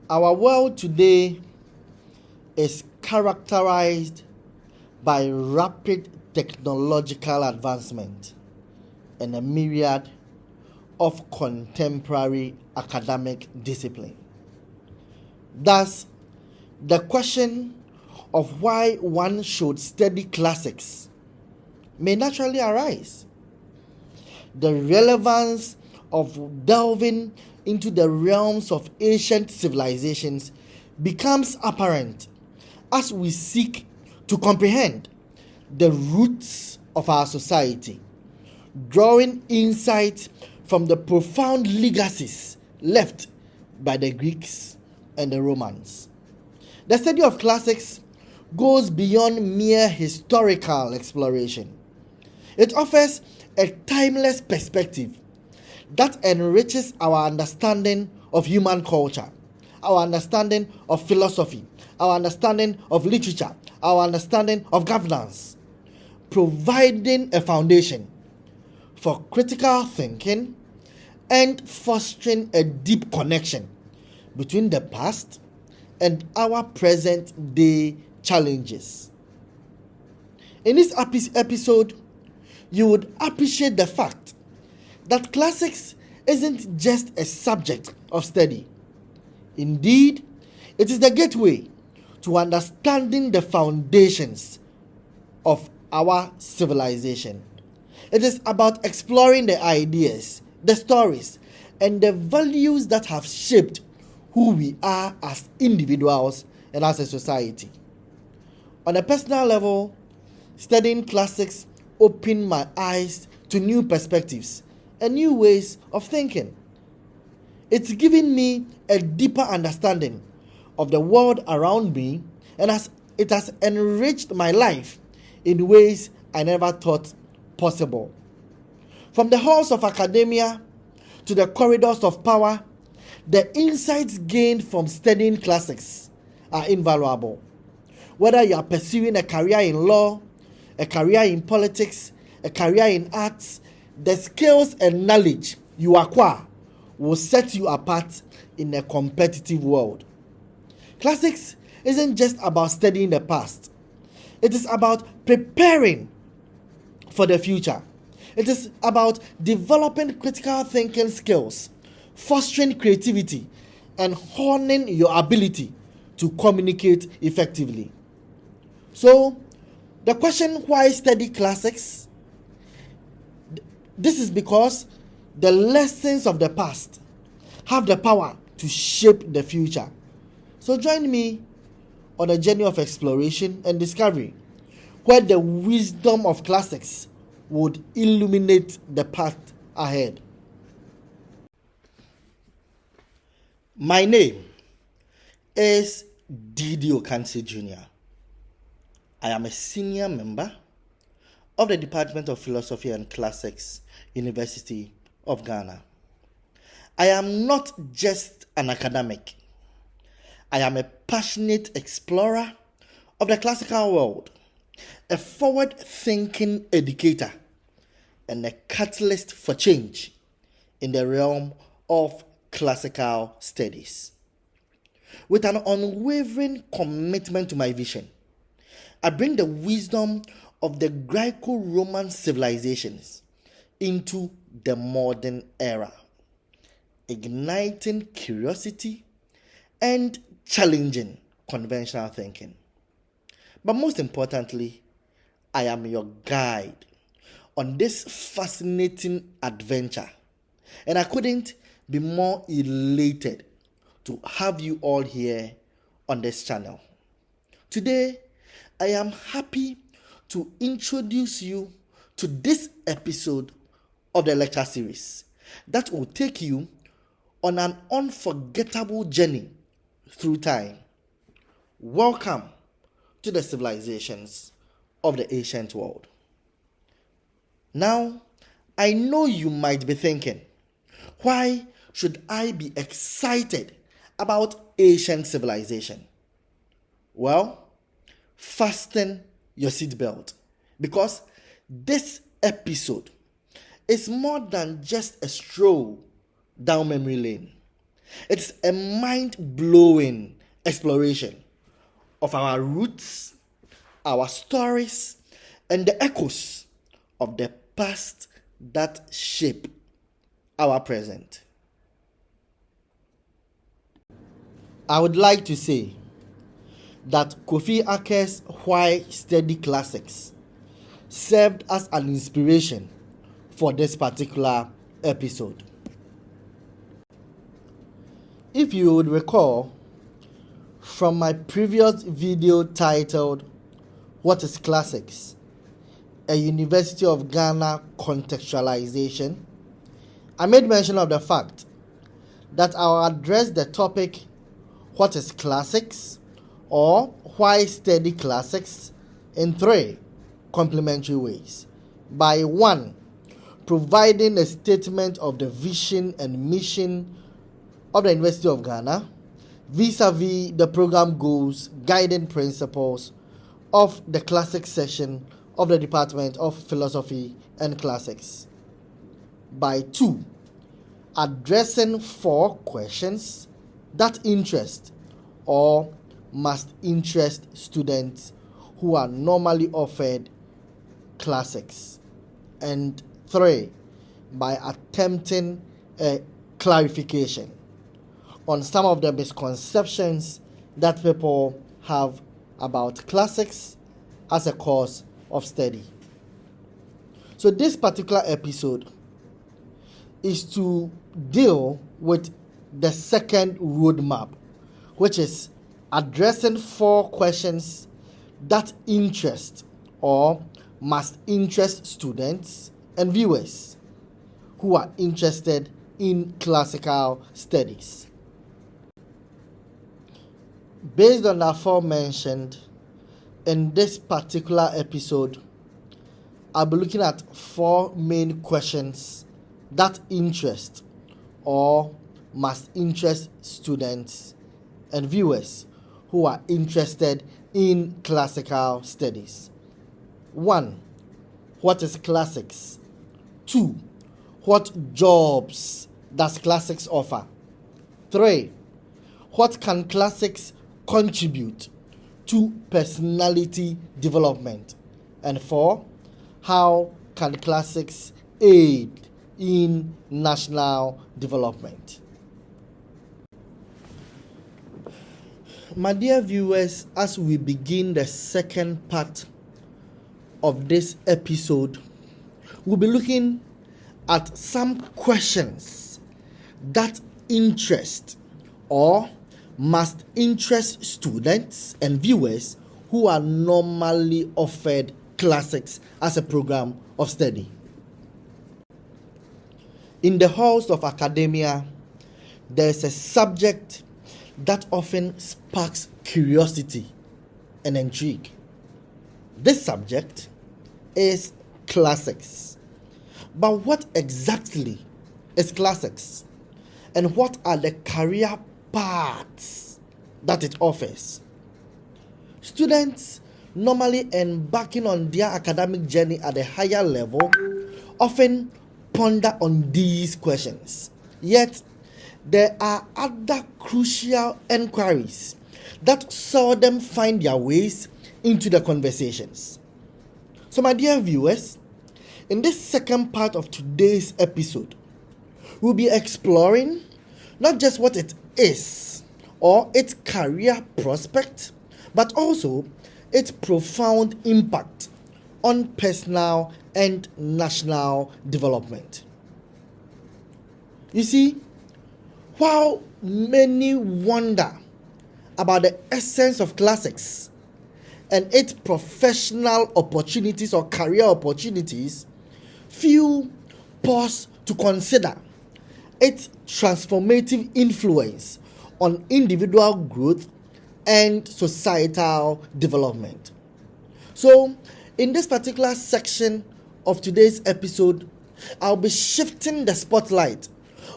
Our world today is characterized by rapid technological advancement and a myriad of contemporary academic discipline. Thus, the question of why one should study classics may naturally arise. The relevance of delving into the realms of ancient civilizations becomes apparent as we seek to comprehend the roots of our society, drawing insight from the profound legacies left by the Greeks and the Romans. The study of classics goes beyond mere historical exploration. It offers a timeless perspective that enriches our understanding of human culture, our understanding of philosophy, our understanding of literature, our understanding of governance, providing a foundation for critical thinking and fostering a deep connection between the past and our present day challenges. In this episode, you would appreciate the fact that classics isn't just a subject of study. Indeed, it is the gateway to understanding the foundations of our civilization. It is about exploring the ideas, the stories, and the values that have shaped who we are as individuals and as a society. On a personal level, studying classics opened my eyes to new perspectives and new ways of thinking. It's given me a deeper understanding of the world around me, and it has enriched my life in ways I never thought possible. From the halls of academia to the corridors of power, the insights gained from studying classics are invaluable. Whether you are pursuing a career in law, a career in politics, a career in arts, the skills and knowledge you acquire will set you apart in a competitive world. Classics isn't just about studying the past. It is about preparing for the future. It is about developing critical thinking skills, fostering creativity, and honing your ability to communicate effectively. So, the question why study classics? This is because the lessons of the past have the power to shape the future. So join me on a journey of exploration and discovery where the wisdom of classics would illuminate the path ahead. My name is Didi Okansi Jr. I am a senior member of the Department of Philosophy and Classics, University of Ghana. I am not just an academic. I am a passionate explorer of the classical world, a forward-thinking educator, and a catalyst for change in the realm of classical studies. With an unwavering commitment to my vision, I bring the wisdom of the Greco-Roman civilizations into the modern era, igniting curiosity and challenging conventional thinking. But most importantly, I am your guide on this fascinating adventure, and I couldn't be more elated to have you all here on this channel. Today, I am happy to introduce you to this episode of the lecture series that will take you on an unforgettable journey through time. Welcome to the civilizations of the ancient world. Now, I know you might be thinking, why should I be excited about ancient civilization? Well, fasten your seatbelt, because this episode is more than just a stroll down memory lane. It's a mind-blowing exploration of our roots, our stories, and the echoes of the past that shape our present. I would like to say that Kofi Ake's Why Study Classics served as an inspiration for this particular episode. If you would recall from my previous video titled What is Classics? A University of Ghana Contextualization, I made mention of the fact that I'll address the topic What is Classics or Why Study Classics in 3 complementary ways. By 1, providing a statement of the vision and mission of the University of Ghana vis-a-vis the program goals, guiding principles of the Classics section of the Department of Philosophy and Classics. By 2, addressing 4 questions that interest or must interest students who are normally offered classics. And 3, by attempting a clarification on some of the misconceptions that people have about classics as a course of study. So this particular episode is to deal with the second roadmap, which is addressing 4 questions that interest or must interest students and viewers who are interested in classical studies. Based on the aforementioned, in this particular episode, I'll be looking at 4 main questions that interest or must interest students and viewers who are interested in classical studies. 1. What is classics? 2. What jobs does classics offer? 3. What can classics contribute to personality development? And 4. How can classics aid in national development? My dear viewers, as we begin the second part of this episode, we'll be looking at some questions that interest or must interest students and viewers who are normally offered classics as a program of study. In the halls of academia, there's a subject that often sparks curiosity and intrigue. This subject is classics. But what exactly is classics? And what are the career paths that it offers? Students normally embarking on their academic journey at a higher level often ponder on these questions. Yet, there are other crucial inquiries that seldom find their ways into the conversations. So, my dear viewers, in this second part of today's episode, we'll be exploring not just what it is or its career prospect, but also its profound impact on personal and national development. You see, while many wonder about the essence of classics and its professional opportunities or career opportunities, few pause to consider its transformative influence on individual growth and societal development. So, in this particular section of today's episode, I'll be shifting the spotlight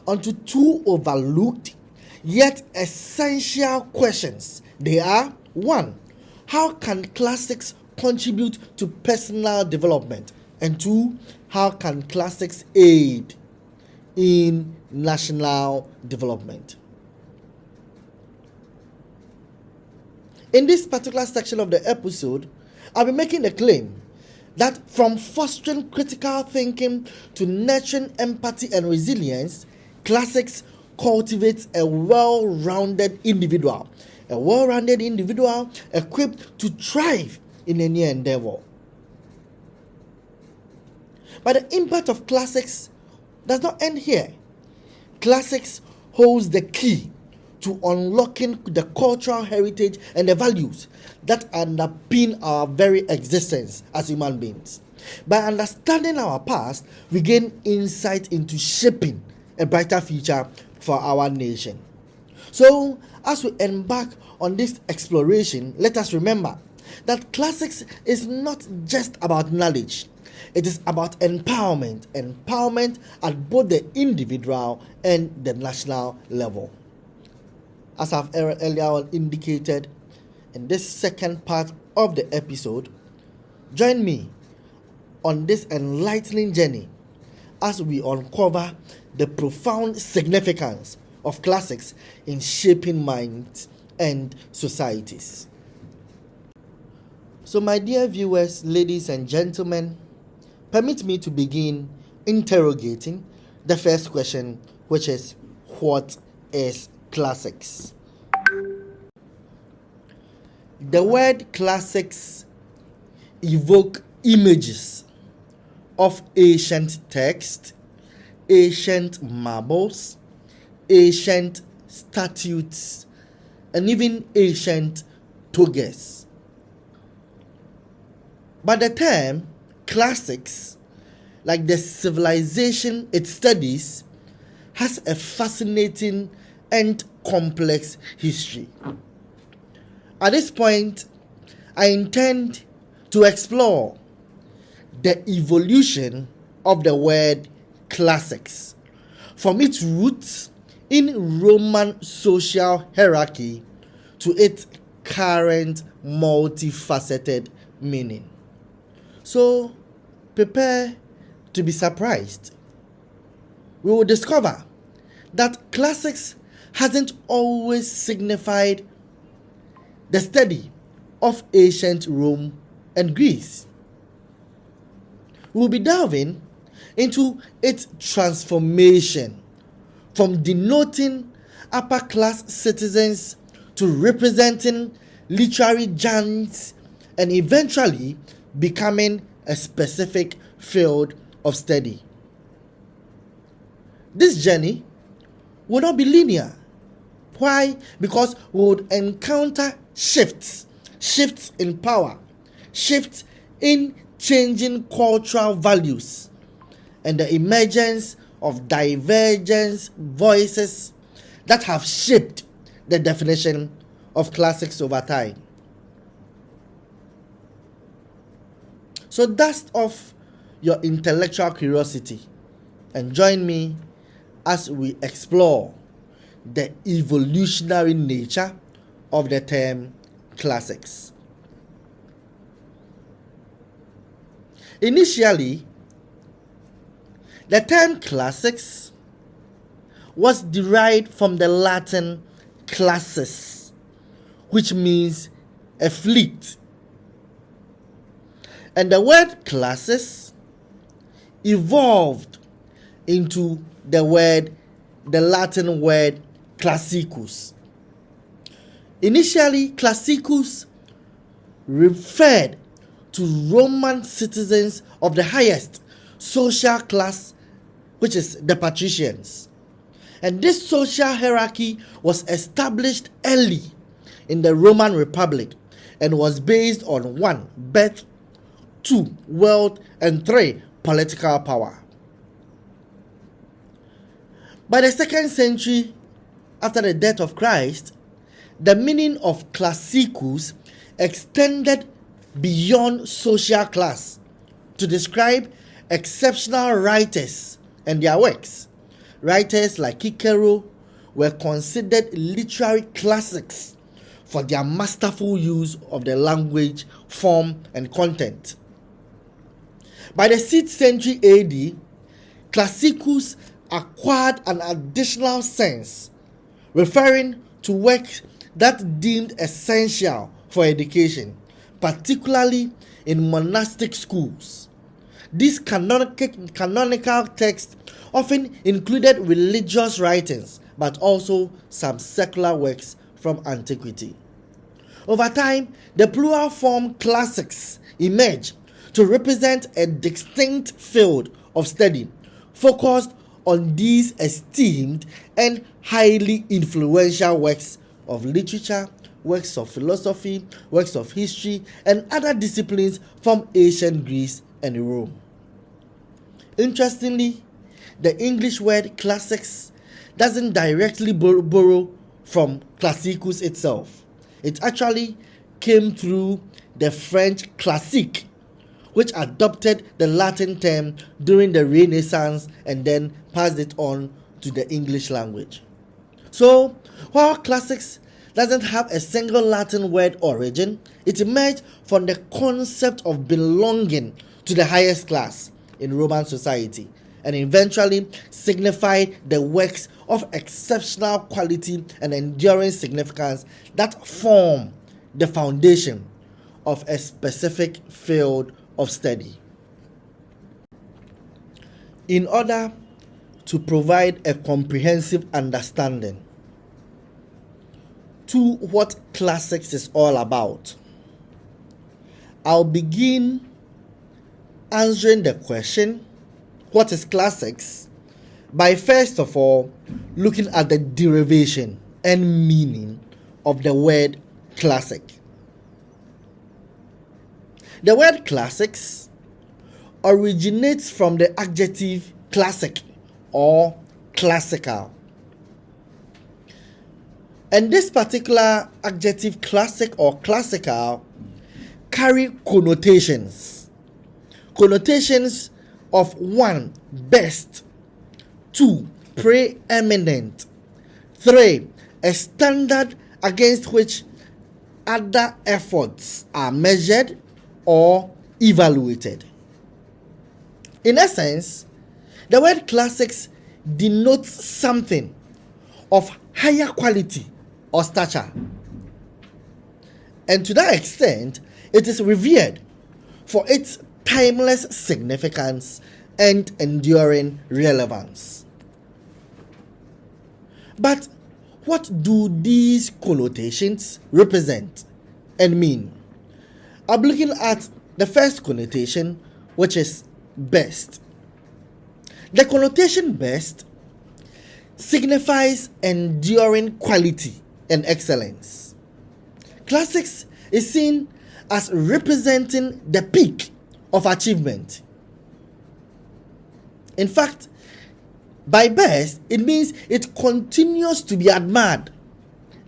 onto 2 overlooked yet essential questions. They are: 1. How can classics contribute to personal development? And 2. How can classics aid in national development? In this particular section of the episode, I'll be making the claim that from fostering critical thinking to nurturing empathy and resilience, classics cultivates a well-rounded individual equipped to thrive in any endeavor. But the impact of classics does not end here. Classics holds the key to unlocking the cultural heritage and the values that underpin our very existence as human beings. By understanding our past, we gain insight into shaping a brighter future for our nation. So, as we embark on this exploration, let us remember that classics is not just about knowledge. It is about empowerment at both the individual and the national level. As I've earlier on indicated, in this second part of the episode, join me on this enlightening journey as we uncover the profound significance of classics in shaping minds and societies. So, my dear viewers, ladies and gentlemen, permit me to begin interrogating the first question, which is, what is classics? The word classics evoke images of ancient text, ancient marbles, ancient statues, and even ancient togas. But the term classics, like the civilization it studies, has a fascinating and complex history. At this point, I intend to explore the evolution of the word classics from its roots in Roman social hierarchy to its current multifaceted meaning. So, prepare to be surprised. We will discover that classics hasn't always signified the study of ancient Rome and Greece. We will be delving into its transformation from denoting upper class citizens to representing literary giants and eventually becoming a specific field of study. This journey will not be linear. Why? Because we would encounter shifts in power, shifts in changing cultural values, and the emergence of divergent voices that have shaped the definition of classics over time. So dust off your intellectual curiosity and join me as we explore the evolutionary nature of the term classics. Initially, the term classics was derived from the Latin classis, which means a fleet. And the word classis evolved into the Latin word classicus. Initially, classicus referred to Roman citizens of the highest social class, which is the patricians. And this social hierarchy was established early in the Roman Republic and was based on 1. Birth, 2. Wealth, and 3. Political power. By the 2nd century after the death of Christ, the meaning of classicus extended beyond social class to describe exceptional writers and their works. Writers like Cicero were considered literary classics for their masterful use of the language, form, and content. By the 6th century AD, classicus acquired an additional sense, referring to works that deemed essential for education, particularly in monastic schools. These canonical texts often included religious writings, but also some secular works from antiquity. Over time, the plural form classics emerged to represent a distinct field of study focused on these esteemed and highly influential works of literature, works of philosophy, works of history, and other disciplines from ancient Greece and Rome. Interestingly, the English word classics doesn't directly borrow from classicus itself. It actually came through the French classique, which adopted the Latin term during the Renaissance and then passed it on to the English language. So, while classics doesn't have a single Latin word origin, it emerged from the concept of belonging to the highest class in Roman society and eventually signified the works of exceptional quality and enduring significance that form the foundation of a specific field of study. In order to provide a comprehensive understanding to what classics is all about, I'll begin answering the question, what is classics, by first of all looking at the derivation and meaning of the word classic. The word classics originates from the adjective classic or classical. And this particular adjective classic or classical carry connotations. Connotations of 1, best, 2, preeminent, 3, a standard against which other efforts are measured or evaluated. In essence, the word classics denotes something of higher quality or stature. And to that extent, it is revered for its timeless significance and enduring relevance. But what do these connotations represent and mean? I'm looking at the first connotation, which is best. The connotation best signifies enduring quality and excellence. Classics is seen as representing the peak of achievement. In fact, by best, it means it continues to be admired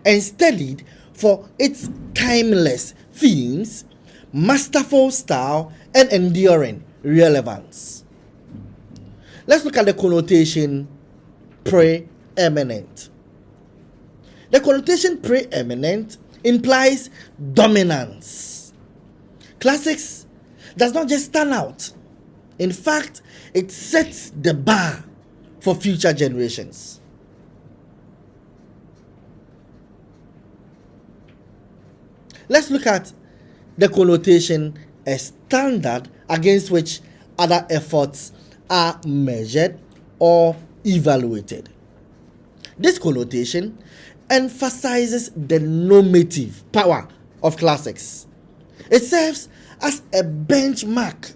and studied for its timeless themes, masterful style, and enduring relevance. Let's look at the connotation preeminent. The connotation preeminent implies dominance. Classics does not just stand out. In fact, it sets the bar for future generations. Let's look at the connotation a standard against which other efforts are measured or evaluated. This connotation emphasizes the normative power of classics. It serves as a benchmark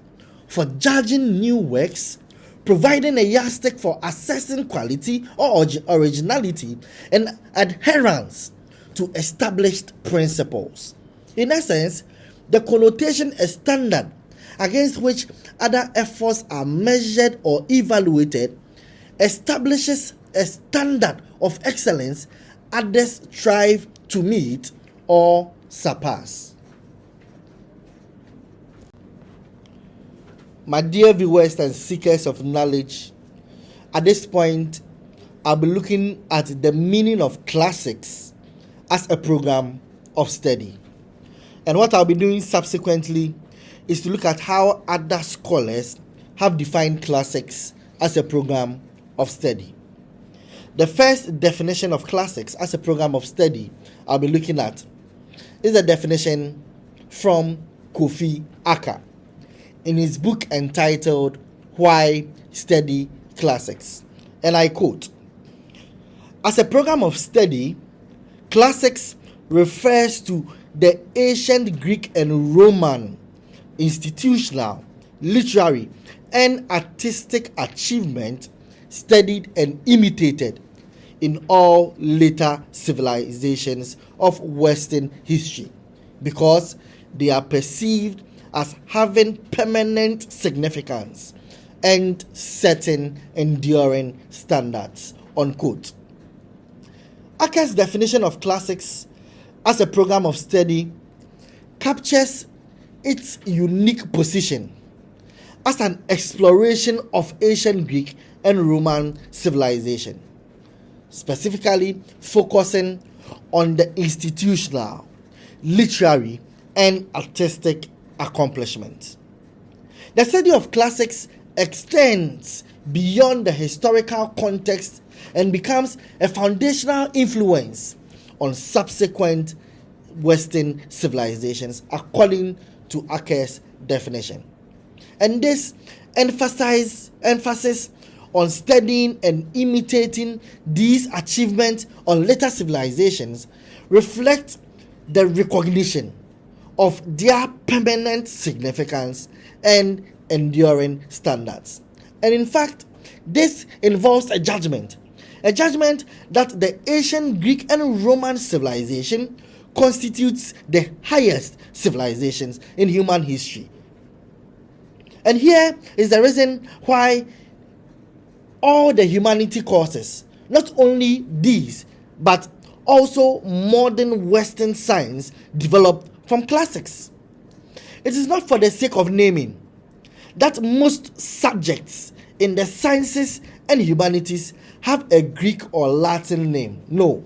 for judging new works, providing a yardstick for assessing quality or originality and adherence to established principles. In essence, the connotation a standard against which other efforts are measured or evaluated establishes a standard of excellence others strive to meet or surpass. My dear viewers and seekers of knowledge, at this point, I'll be looking at the meaning of classics as a program of study. And what I'll be doing subsequently is to look at how other scholars have defined classics as a program of study. The first definition of classics as a program of study I'll be looking at is a definition from Kofi Aka in his book entitled Why Study Classics. And I quote, "As a program of study, classics refers to the ancient Greek and Roman institutional, literary, and artistic achievement studied and imitated in all later civilizations of Western history, because they are perceived as having permanent significance and certain enduring standards." Unquote. Aka's definition of classics as a program of study captures its unique position as an exploration of ancient Greek and Roman civilization, specifically focusing on the institutional, literary, and artistic accomplishments. The study of classics extends beyond the historical context and becomes a foundational influence on subsequent Western civilizations, according to Aka's definition. And this emphasis on studying and imitating these achievements on later civilizations reflects the recognition of their permanent significance and enduring standards. And in fact, this involves a judgment that the ancient Greek and Roman civilization constitutes the highest civilizations in human history. And here is the reason why all the humanity courses, not only these, but also modern Western science, developed from classics. It is not for the sake of naming that most subjects in the sciences and humanities have a Greek or Latin name. No,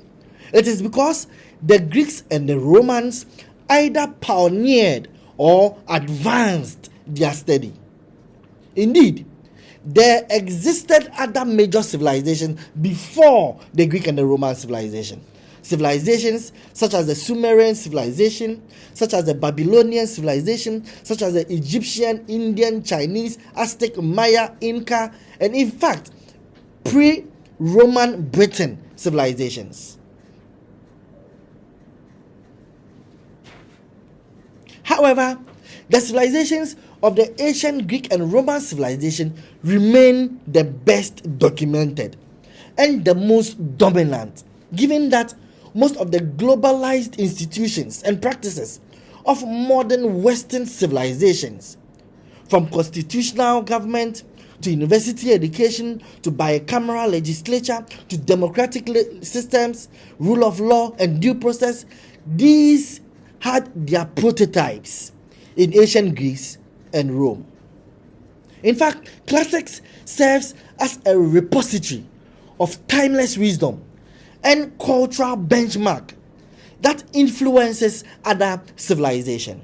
it is because the Greeks and the Romans either pioneered or advanced their study. Indeed, there existed other major civilizations before the Greek and the Roman civilization. Civilizations such as the Sumerian civilization, such as the Babylonian civilization, such as the Egyptian, Indian, Chinese, Aztec, Maya, Inca, and in fact, pre-Roman Britain civilizations. However, the civilizations of the ancient Greek and Roman civilization remain the best documented and the most dominant, given that most of the globalized institutions and practices of modern Western civilizations, from constitutional government to university education to bicameral legislature to democratic systems, rule of law, and due process, these had their prototypes in ancient Greece and Rome. In fact, classics serves as a repository of timeless wisdom and cultural benchmark that influences other civilizations.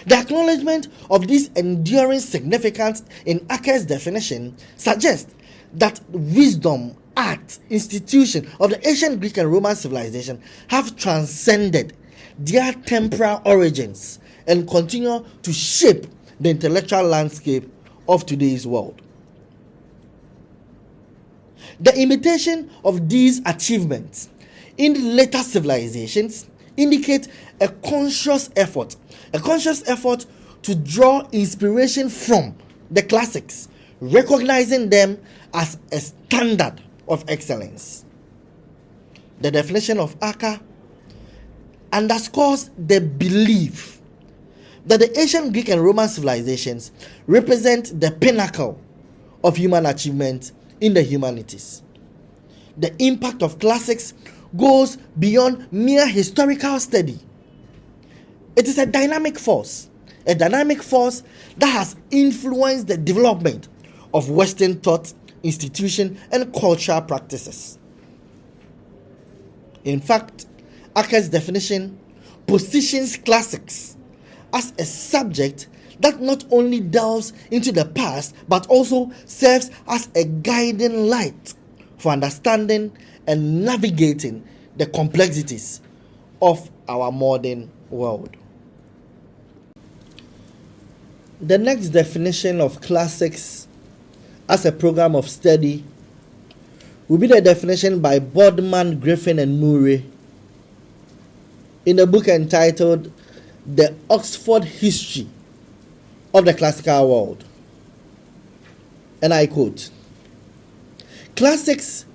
The acknowledgement of this enduring significance in Aka's definition suggests that wisdom, art, institution of the ancient Greek and Roman civilization have transcended their temporal origins and continue to shape the intellectual landscape of today's world. The imitation of these achievements in later civilizations indicate a conscious effort to draw inspiration from the classics, recognizing them as a standard of excellence. The definition of Aka underscores the belief that the ancient Greek and Roman civilizations represent the pinnacle of human achievement in the humanities. The impact of classics goes beyond mere historical study. It is a dynamic force that has influenced the development of Western thought, institution, and cultural practices. In fact, Aka's definition positions classics as a subject that not only delves into the past but also serves as a guiding light for understanding and navigating the complexities of our modern world. The next definition of classics as a program of study will be the definition by Bodman, Griffin, and Murray in a book entitled The Oxford History of the Classical World. And I quote, "Classics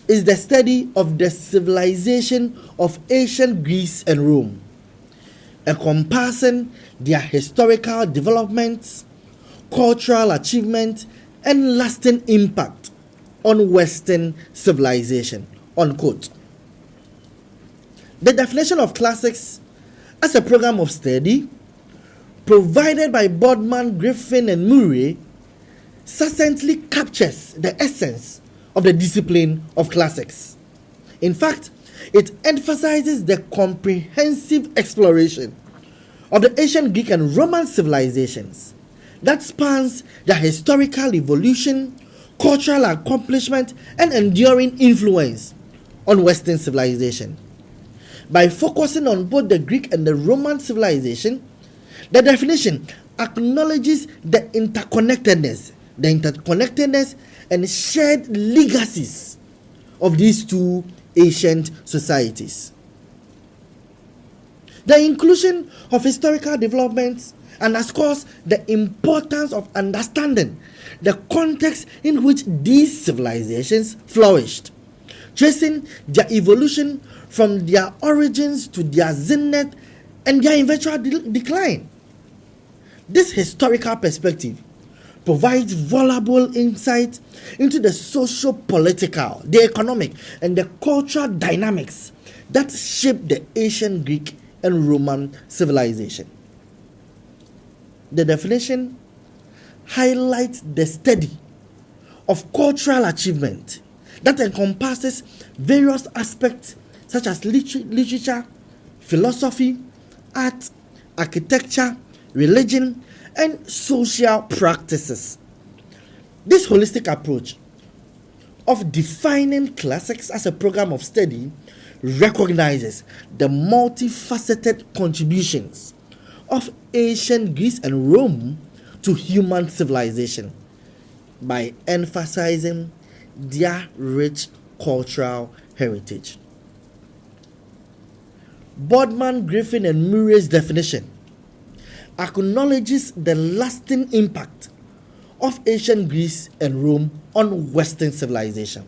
is the study of the civilization of ancient Greece and Rome, encompassing their historical developments, cultural achievement, and lasting impact on Western civilization." Unquote. The definition of classics as a program of study provided by Bodman, Griffin, and Murray succinctly captures the essence of the discipline of classics. In fact, it emphasizes the comprehensive exploration of the ancient Greek and Roman civilizations that spans their historical evolution, cultural accomplishment, and enduring influence on Western civilization. By focusing on both the Greek and the Roman civilization, the definition acknowledges the interconnectedness and shared legacies of these two ancient societies. The inclusion of historical developments underscores the importance of understanding the context in which these civilizations flourished, tracing their evolution from their origins to their zenith and their eventual decline. This historical perspective provides valuable insight into the socio-political, the economic, and the cultural dynamics that shaped the ancient Greek and Roman civilization. The definition highlights the study of cultural achievement that encompasses various aspects such as literature, philosophy, art, architecture, religion, and social practices. This holistic approach of defining classics as a program of study recognizes the multifaceted contributions of ancient Greece and Rome to human civilization by emphasizing their rich cultural heritage. Bodman, Griffin, and Murray's definition acknowledges the lasting impact of ancient Greece and Rome on Western civilization.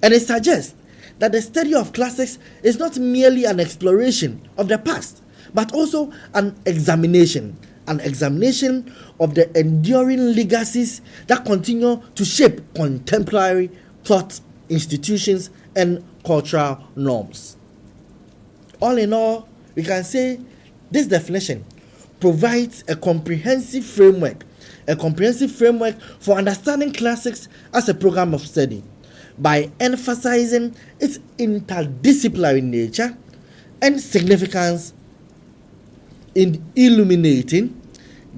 And it suggests that the study of classics is not merely an exploration of the past, but also an examination of the enduring legacies that continue to shape contemporary thought, institutions, and cultural norms. All in all, we can say this definition provides a comprehensive framework for understanding classics as a program of study by emphasizing its interdisciplinary nature and significance in illuminating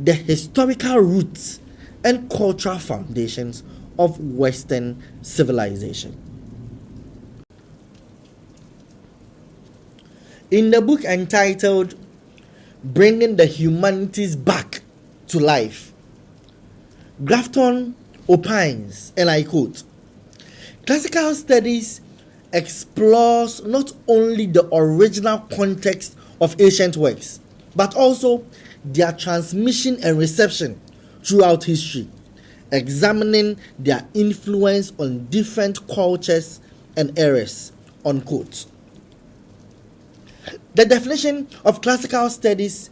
the historical roots and cultural foundations of Western civilization. In the book entitled Bringing the Humanities Back to Life, Grafton opines, and I quote, "Classical studies explores not only the original context of ancient works, but also their transmission and reception throughout history, examining their influence on different cultures and eras." Unquote. The definition of classical studies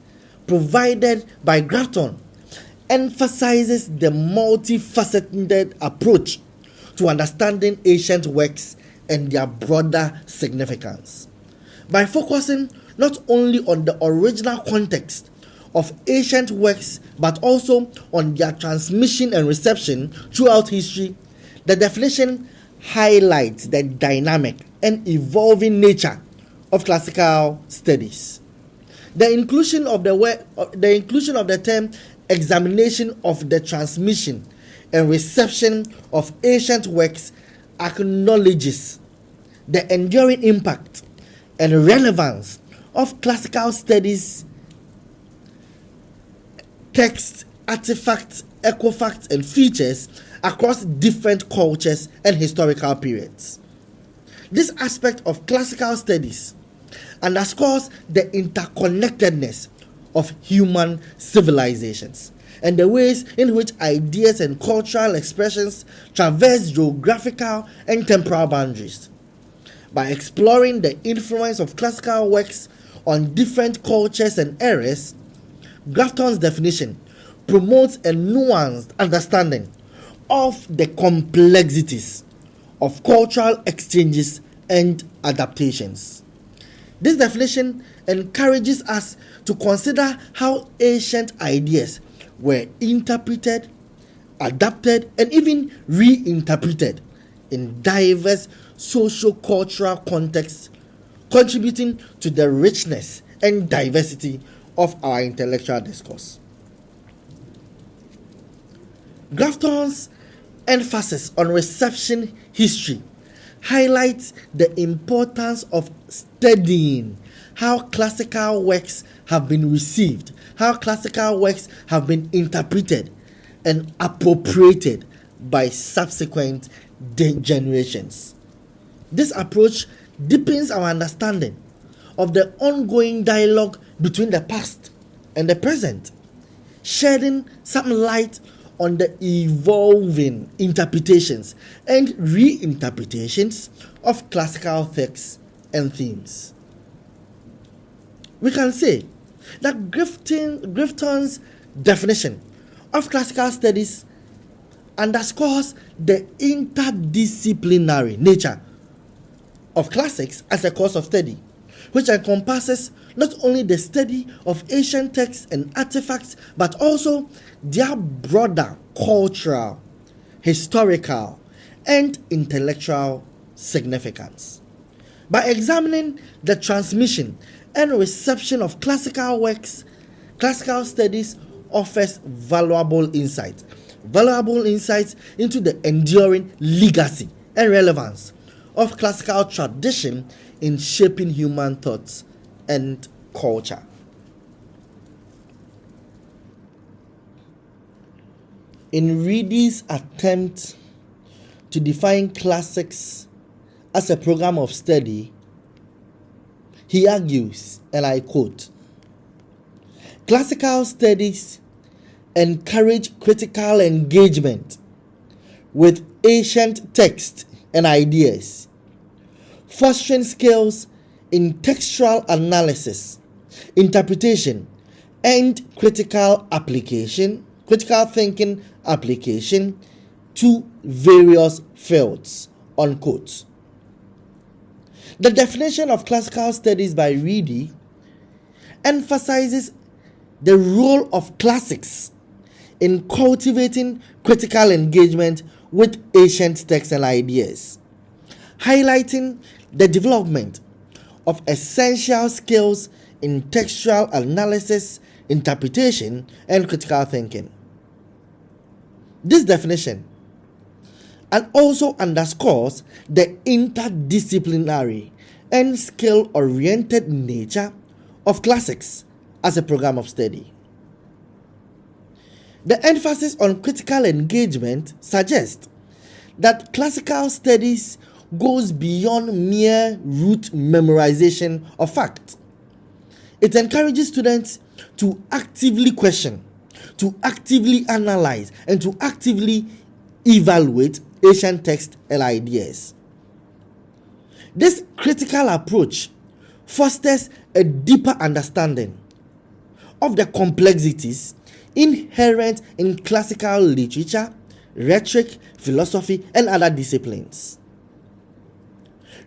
provided by Grafton emphasizes the multifaceted approach to understanding ancient works and their broader significance. By focusing not only on the original context of ancient works, but also on their transmission and reception throughout history, the definition highlights the dynamic and evolving nature of classical studies. The inclusion of the term examination of the transmission and reception of ancient works acknowledges the enduring impact and relevance of classical studies, texts, artifacts, equifacts, and features across different cultures and historical periods. This aspect of classical studies underscores the interconnectedness of human civilizations and the ways in which ideas and cultural expressions traverse geographical and temporal boundaries. By exploring the influence of classical works on different cultures and eras, Grafton's definition promotes a nuanced understanding of the complexities of cultural exchanges and adaptations. This definition encourages us to consider how ancient ideas were interpreted, adapted, and even reinterpreted in diverse socio-cultural contexts, contributing to the richness and diversity of our intellectual discourse. Grafton's emphasis on reception history highlights the importance of studying how classical works have been received, how classical works have been interpreted and appropriated by subsequent generations. This approach deepens our understanding of the ongoing dialogue between the past and the present, shedding some light on the evolving interpretations and reinterpretations of classical texts and themes. We can say that Grafton's definition of classical studies underscores the interdisciplinary nature of classics as a course of study, which encompasses not only the study of ancient texts and artifacts, but also their broader cultural, historical, and intellectual significance. By examining the transmission and reception of classical works, classical studies offers valuable insights into the enduring legacy and relevance of classical tradition in shaping human thoughts and culture. In Reedy's attempt to define classics as a program of study, he argues, and I quote, "Classical studies encourage critical engagement with ancient texts and ideas, fostering skills in textual analysis, interpretation, and critical thinking application to various fields," unquote. The definition of classical studies by Reedy emphasizes the role of classics in cultivating critical engagement with ancient texts and ideas, highlighting the development of essential skills in textual analysis, interpretation, and critical thinking. This definition and also underscores the interdisciplinary and skill-oriented nature of classics as a program of study. The emphasis on critical engagement suggests that classical studies goes beyond mere rote memorization of facts. It encourages students to actively question, to actively analyze, and to actively evaluate ancient texts and ideas. This critical approach fosters a deeper understanding of the complexities inherent in classical literature, rhetoric, philosophy, and other disciplines.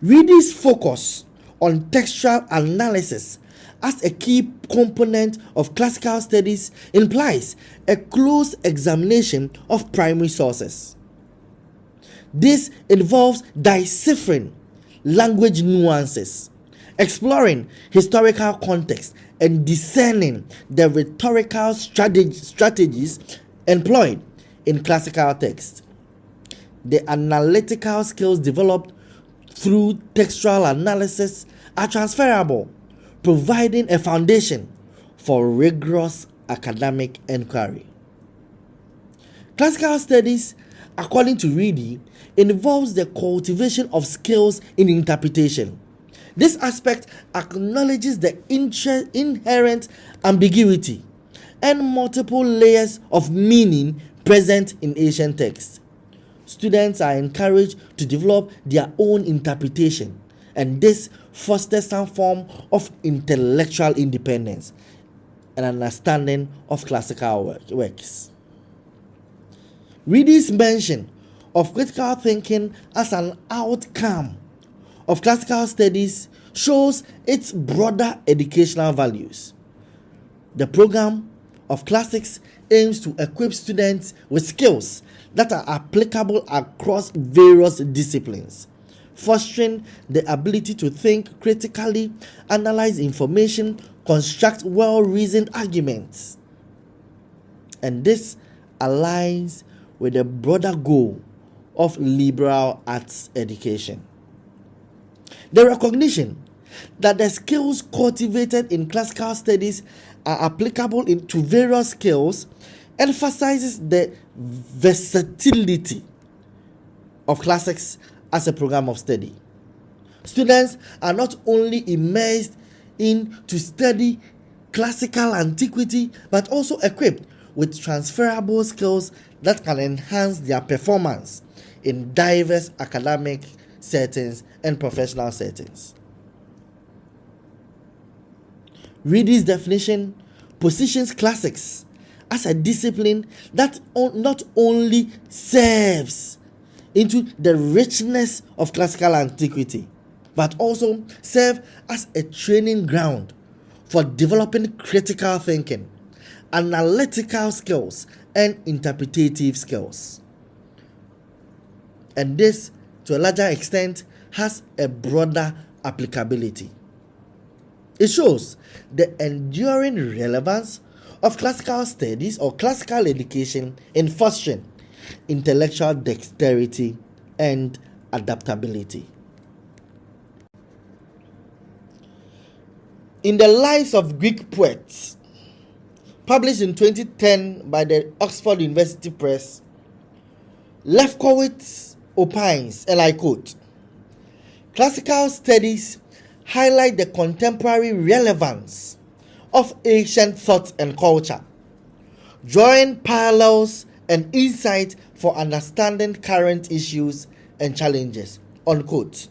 Reedy's focus on textual analysis as a key component of classical studies implies a close examination of primary sources. This involves deciphering language nuances, exploring historical context, and discerning the rhetorical strategies employed in classical texts. The analytical skills developed through textual analysis are transferable, providing a foundation for rigorous academic inquiry. Classical studies, according to Reedy, involves the cultivation of skills in interpretation. This aspect acknowledges the inherent ambiguity and multiple layers of meaning present in ancient texts. Students are encouraged to develop their own interpretation, and this fosters some form of intellectual independence and understanding of classical works. Reedy's mention of critical thinking as an outcome of classical studies shows its broader educational values. The program of classics aims to equip students with skills that are applicable across various disciplines, fostering the ability to think critically, analyze information, construct well-reasoned arguments. And this aligns with the broader goal of liberal arts education. The recognition that the skills cultivated in classical studies are applicable to various skills emphasizes the versatility of classics as a program of study. Students are not only immersed in to study classical antiquity, but also equipped with transferable skills that can enhance their performance in diverse academic settings and professional settings. Reedy's definition positions classics as a discipline that not only serves into the richness of classical antiquity, but also serve as a training ground for developing critical thinking, analytical skills, and interpretative skills. And this, to a larger extent, has a broader applicability. It shows the enduring relevance of classical studies or classical education in fostering intellectual dexterity and adaptability. In the Lives of Greek Poets, published in 2010 by the Oxford University Press, Lefkowitz opines, and I quote, "Classical studies highlight the contemporary relevance of ancient thought and culture, drawing parallels and insight for understanding current issues and challenges," unquote.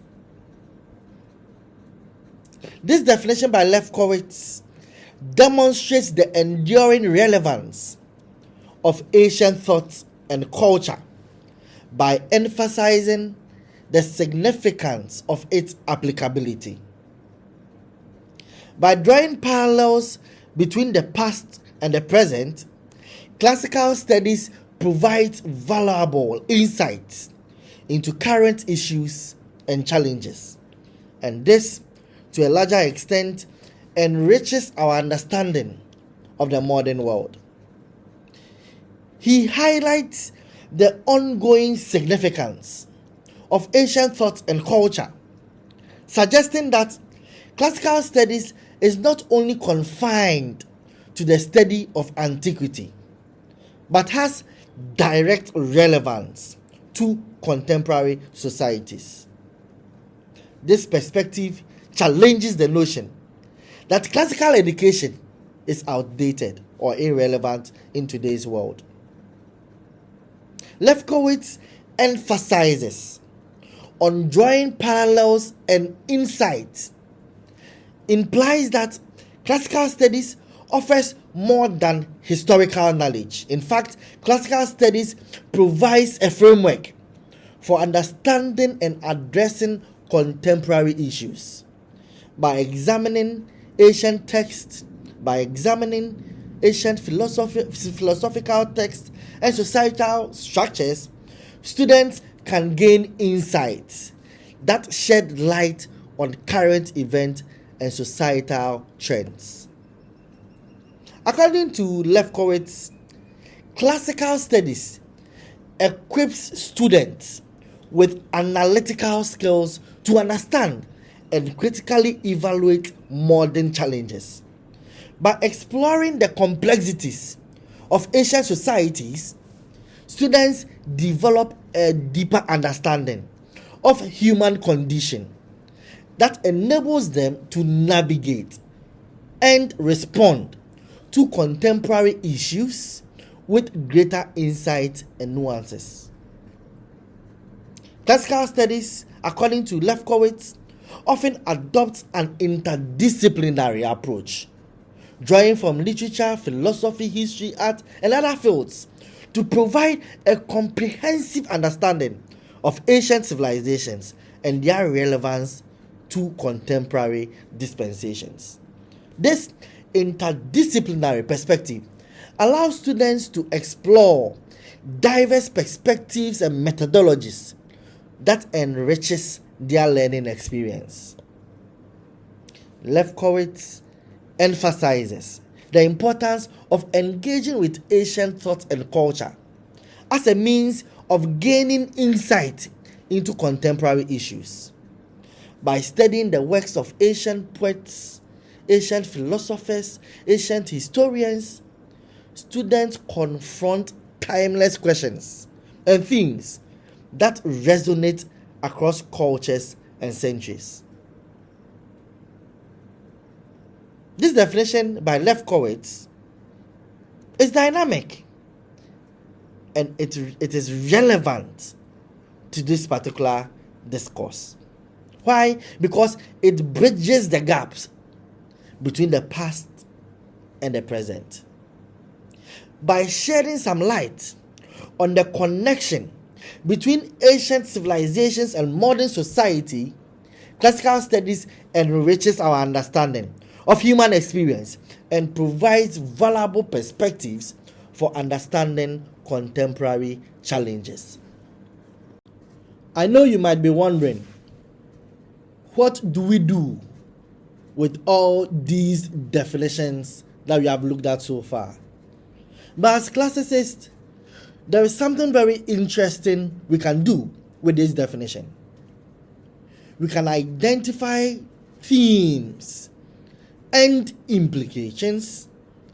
This definition by Lefkowitz demonstrates the enduring relevance of ancient thought and culture by emphasizing the significance of its applicability. By drawing parallels between the past and the present, classical studies provides valuable insights into current issues and challenges, and this, to a larger extent, enriches our understanding of the modern world. He highlights the ongoing significance of ancient thought and culture, suggesting that classical studies is not only confined to the study of antiquity, but has direct relevance to contemporary societies. This perspective challenges the notion that classical education is outdated or irrelevant in today's world. Lefkowitz emphasizes on drawing parallels and insights, implies that classical studies offers more than historical knowledge. In fact, classical studies provides a framework for understanding and addressing contemporary issues. By examining ancient texts, by examining ancient philosophical texts and societal structures, students can gain insights that shed light on current events and societal trends. According to Lefkowitz, classical studies equips students with analytical skills to understand and critically evaluate modern challenges. By exploring the complexities of ancient societies, students develop a deeper understanding of human condition that enables them to navigate and respond to contemporary issues with greater insight and nuances. Classical studies, according to Lefkowitz, often adopts an interdisciplinary approach, drawing from literature, philosophy, history, art, and other fields to provide a comprehensive understanding of ancient civilizations and their relevance to contemporary dispensations. This interdisciplinary perspective allows students to explore diverse perspectives and methodologies that enriches their learning experience. Lefkowitz emphasizes the importance of engaging with ancient thought and culture as a means of gaining insight into contemporary issues. By studying the works of ancient poets, ancient philosophers, ancient historians, students confront timeless questions and themes that resonate across cultures and centuries. This definition by Lefkowitz is dynamic and it is relevant to this particular discourse. Why? Because it bridges the gaps between the past and the present. By shedding some light on the connection between ancient civilizations and modern society, classical studies enriches our understanding of human experience and provides valuable perspectives for understanding contemporary challenges. I know you might be wondering, what do we do with all these definitions that we have looked at so far? But as classicists, there is something very interesting we can do with this definition. We can identify themes and implications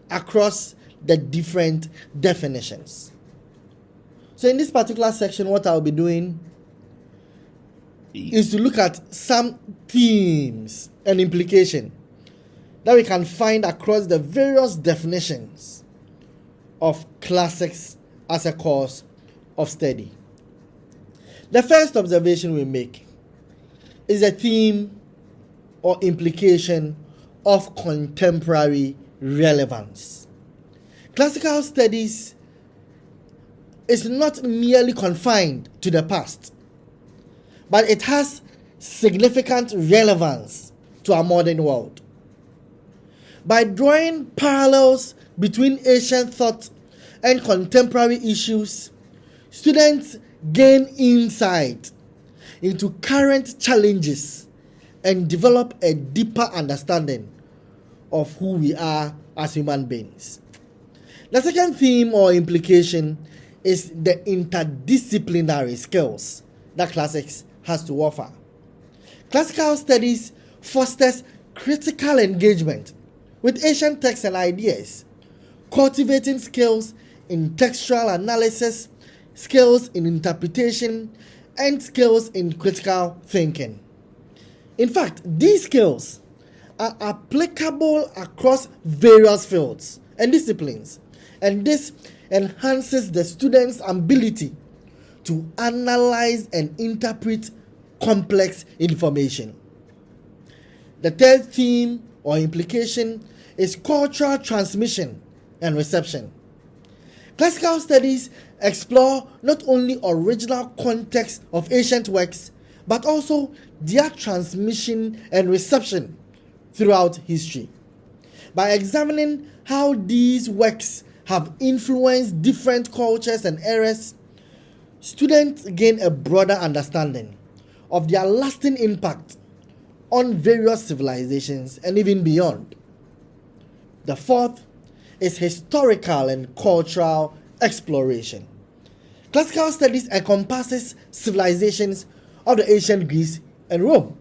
across the different definitions. So in this particular section, what I'll be doing is to look at some themes and implication that we can find across the various definitions of classics as a course of study. The first observation we make is a theme or implication of contemporary relevance. Classical studies is not merely confined to the past, but it has significant relevance to our modern world. By drawing parallels between ancient thought and contemporary issues, students gain insight into current challenges and develop a deeper understanding of who we are as human beings. The second theme or implication is the interdisciplinary skills that classics has to offer. Classical studies fosters critical engagement with ancient texts and ideas, cultivating skills in textual analysis, skills in interpretation, and skills in critical thinking. In fact, these skills are applicable across various fields and disciplines, and this enhances the student's ability to analyze and interpret complex information. The third theme or implication is cultural transmission and reception. Classical studies explore not only original context of ancient works, but also their transmission and reception throughout history. By examining how these works have influenced different cultures and eras, students gain a broader understanding of their lasting impact on various civilizations and even beyond. The fourth is historical and cultural exploration. Classical studies encompasses civilizations of the ancient Greece and Rome.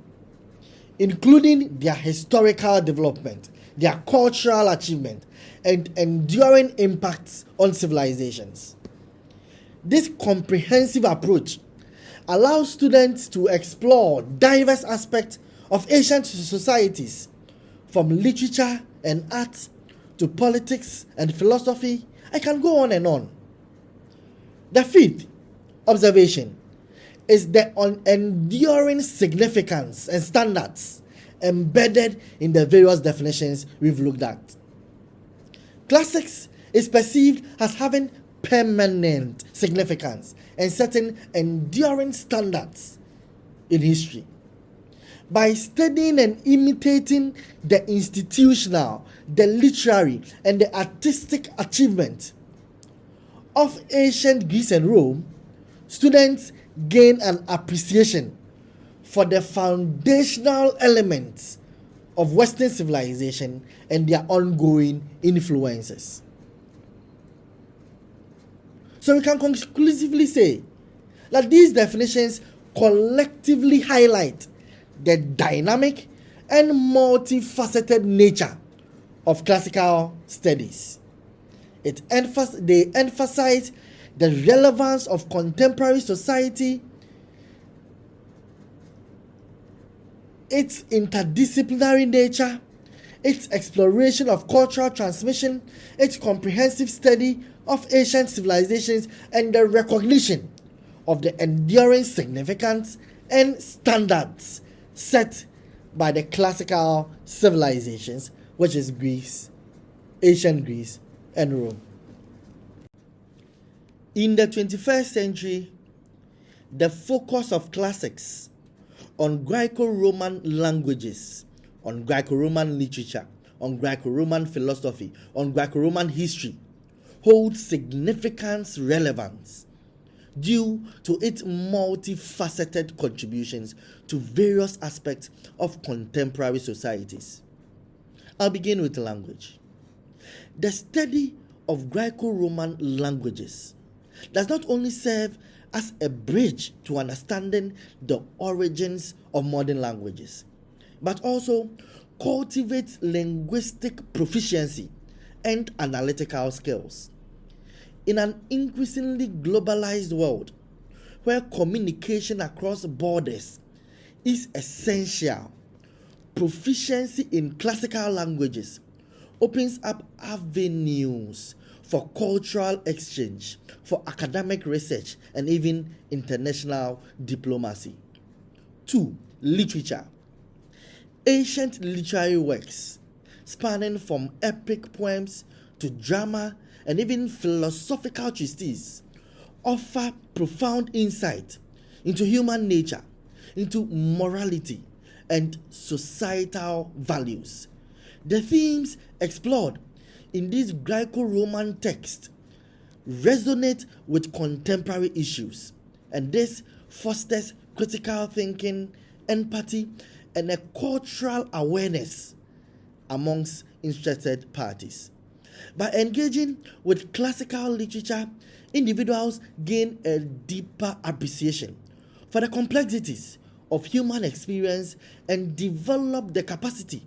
including their historical development, their cultural achievement, and enduring impacts on civilizations. This comprehensive approach allows students to explore diverse aspects of ancient societies, from literature and art to politics and philosophy. I can go on and on. The fifth observation is the enduring significance and standards embedded in the various definitions we've looked at. Classics is perceived as having permanent significance and certain enduring standards in history. By studying and imitating the institutional, the literary, and the artistic achievement of ancient Greece and Rome, students gain an appreciation for the foundational elements of Western civilization and their ongoing influences. So we can conclusively say that these definitions collectively highlight the dynamic and multifaceted nature of classical studies. They emphasize the relevance of contemporary society, its interdisciplinary nature, its exploration of cultural transmission, its comprehensive study of ancient civilizations, and the recognition of the enduring significance and standards set by the classical civilizations, which is Greece, ancient Greece, and Rome. In the 21st century, the focus of classics on Greco-Roman languages, on Greco-Roman literature, on Greco-Roman philosophy, on Greco-Roman history holds significant relevance due to its multifaceted contributions to various aspects of contemporary societies. I'll begin with language. The study of Greco-Roman languages does not only serve as a bridge to understanding the origins of modern languages, but also cultivates linguistic proficiency and analytical skills. In an increasingly globalized world, where communication across borders is essential, proficiency in classical languages opens up avenues for cultural exchange, for academic research, and even international diplomacy. 2. Literature. Ancient literary works, spanning from epic poems to drama and even philosophical treatises, offer profound insight into human nature, into morality, and societal values. The themes explored in these Greco-Roman texts resonate with contemporary issues, and this fosters critical thinking, empathy, and a cultural awareness amongst interested parties. By engaging with classical literature, individuals gain a deeper appreciation for the complexities of human experience and develop the capacity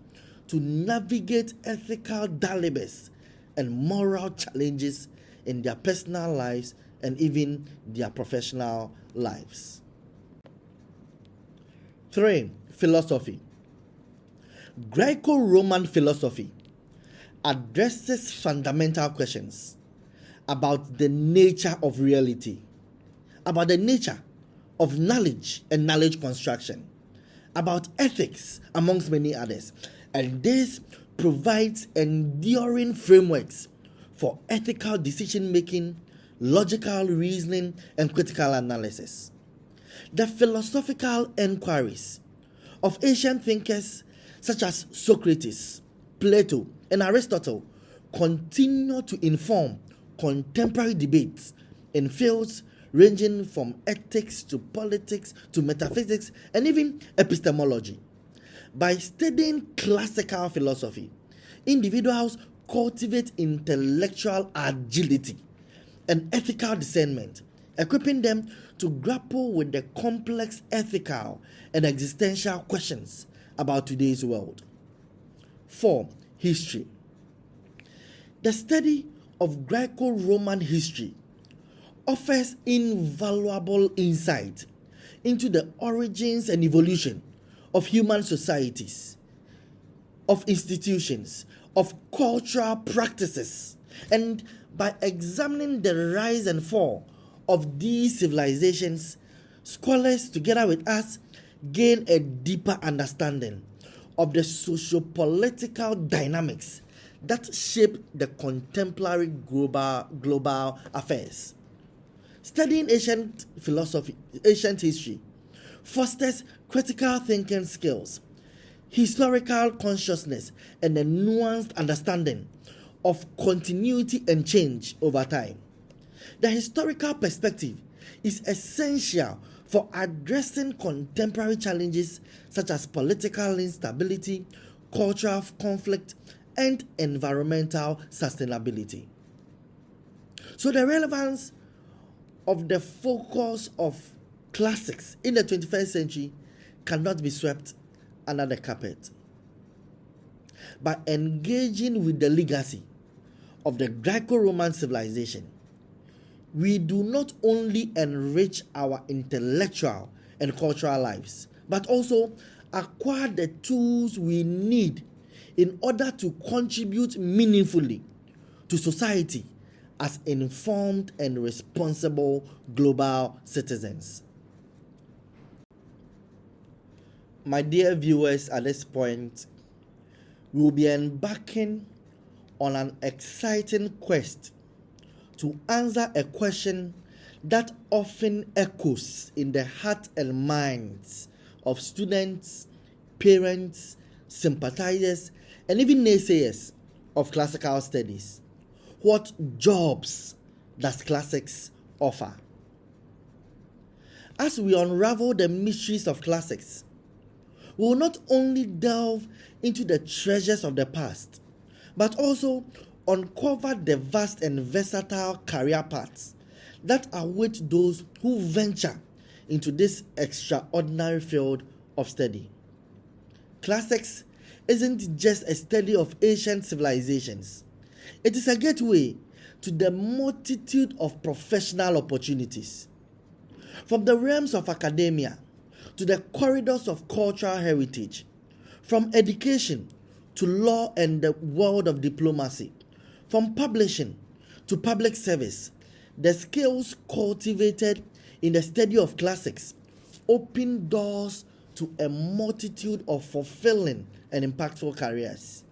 to navigate ethical dilemmas and moral challenges in their personal lives and even their professional lives. 3. Philosophy. Greco-Roman philosophy addresses fundamental questions about the nature of reality, about the nature of knowledge and knowledge construction, about ethics, amongst many others. And this provides enduring frameworks for ethical decision-making, logical reasoning, and critical analysis. The philosophical inquiries of ancient thinkers such as Socrates, Plato, and Aristotle continue to inform contemporary debates in fields ranging from ethics to politics to metaphysics and even epistemology. By studying classical philosophy, individuals cultivate intellectual agility and ethical discernment, equipping them to grapple with the complex ethical and existential questions about today's world. 4. History. The study of Greco-Roman history offers invaluable insight into the origins and evolution of human societies, of institutions, of cultural practices, and by examining the rise and fall of these civilizations, scholars, together with us, gain a deeper understanding of the socio-political dynamics that shape the contemporary global affairs. Studying ancient philosophy, ancient history, fosters critical thinking skills, historical consciousness, and a nuanced understanding of continuity and change over time. The historical perspective is essential for addressing contemporary challenges such as political instability, cultural conflict, and environmental sustainability. So the relevance of the focus of classics in the 21st century cannot be swept under the carpet. By engaging with the legacy of the Greco-Roman civilization, we do not only enrich our intellectual and cultural lives, but also acquire the tools we need in order to contribute meaningfully to society as informed and responsible global citizens. My dear viewers, at this point, we will be embarking on an exciting quest to answer a question that often echoes in the heart and minds of students, parents, sympathizers, and even naysayers of classical studies. What jobs does classics offer? As we unravel the mysteries of classics, we will not only delve into the treasures of the past, but also uncover the vast and versatile career paths that await those who venture into this extraordinary field of study. Classics isn't just a study of ancient civilizations. It is a gateway to the multitude of professional opportunities. From the realms of academia to the corridors of cultural heritage, from education to law and the world of diplomacy, from publishing to public service, the skills cultivated in the study of classics open doors to a multitude of fulfilling and impactful careers.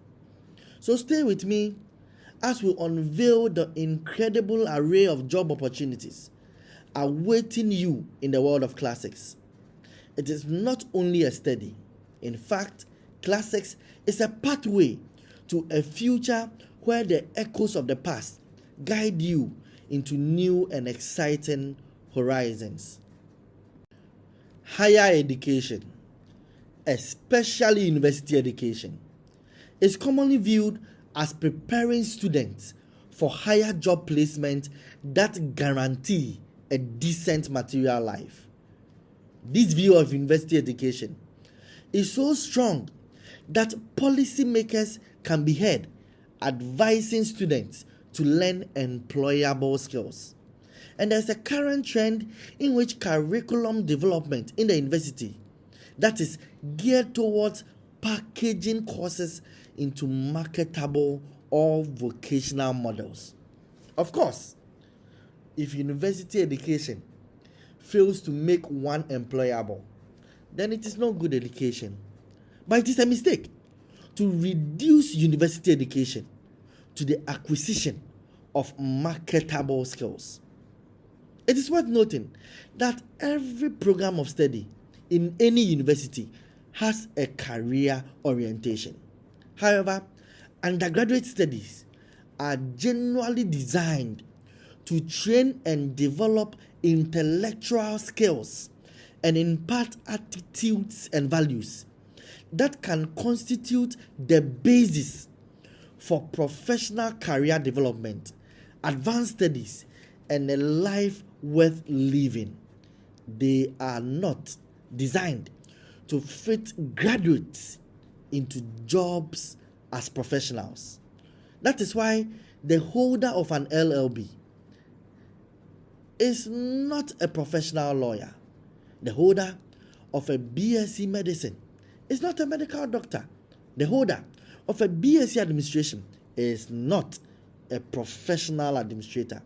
So stay with me as we unveil the incredible array of job opportunities awaiting you in the world of classics. It is not only a study. In fact, classics is a pathway to a future where the echoes of the past guide you into new and exciting horizons. Higher education, especially university education, is commonly viewed as preparing students for higher job placement that guarantee a decent material life. This view of university education is so strong that policymakers can be heard advising students to learn employable skills. And there's a current trend in which curriculum development in the university that is geared towards packaging courses into marketable or vocational models. Of course, if university education fails to make one employable, then it is not good education. But it is a mistake to reduce university education to the acquisition of marketable skills. It is worth noting that every program of study in any university has a career orientation. However, undergraduate studies are generally designed to train and develop intellectual skills and impart attitudes and values that can constitute the basis for professional career development, advanced studies, and a life worth living. They are not designed to fit graduates into jobs as professionals. That is why the holder of an LLB is not a professional lawyer. The holder of a BSc medicine is not a medical doctor. The holder of a BSc administration is not a professional administrator.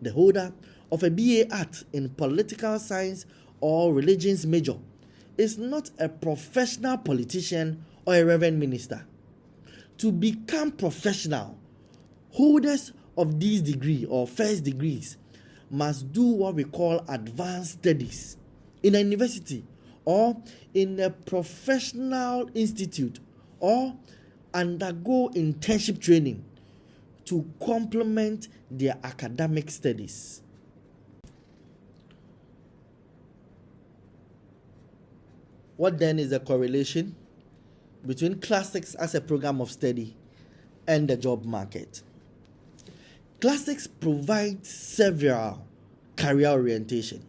The holder of a BA Art in political science or religions major is not a professional politician or a reverend minister. To become professional, holders of these degrees or first degrees must do what we call advanced studies in a university or in a professional institute, or undergo internship training to complement their academic studies. What then is the correlation between classics as a program of study and the job market? Classics provide several career orientation.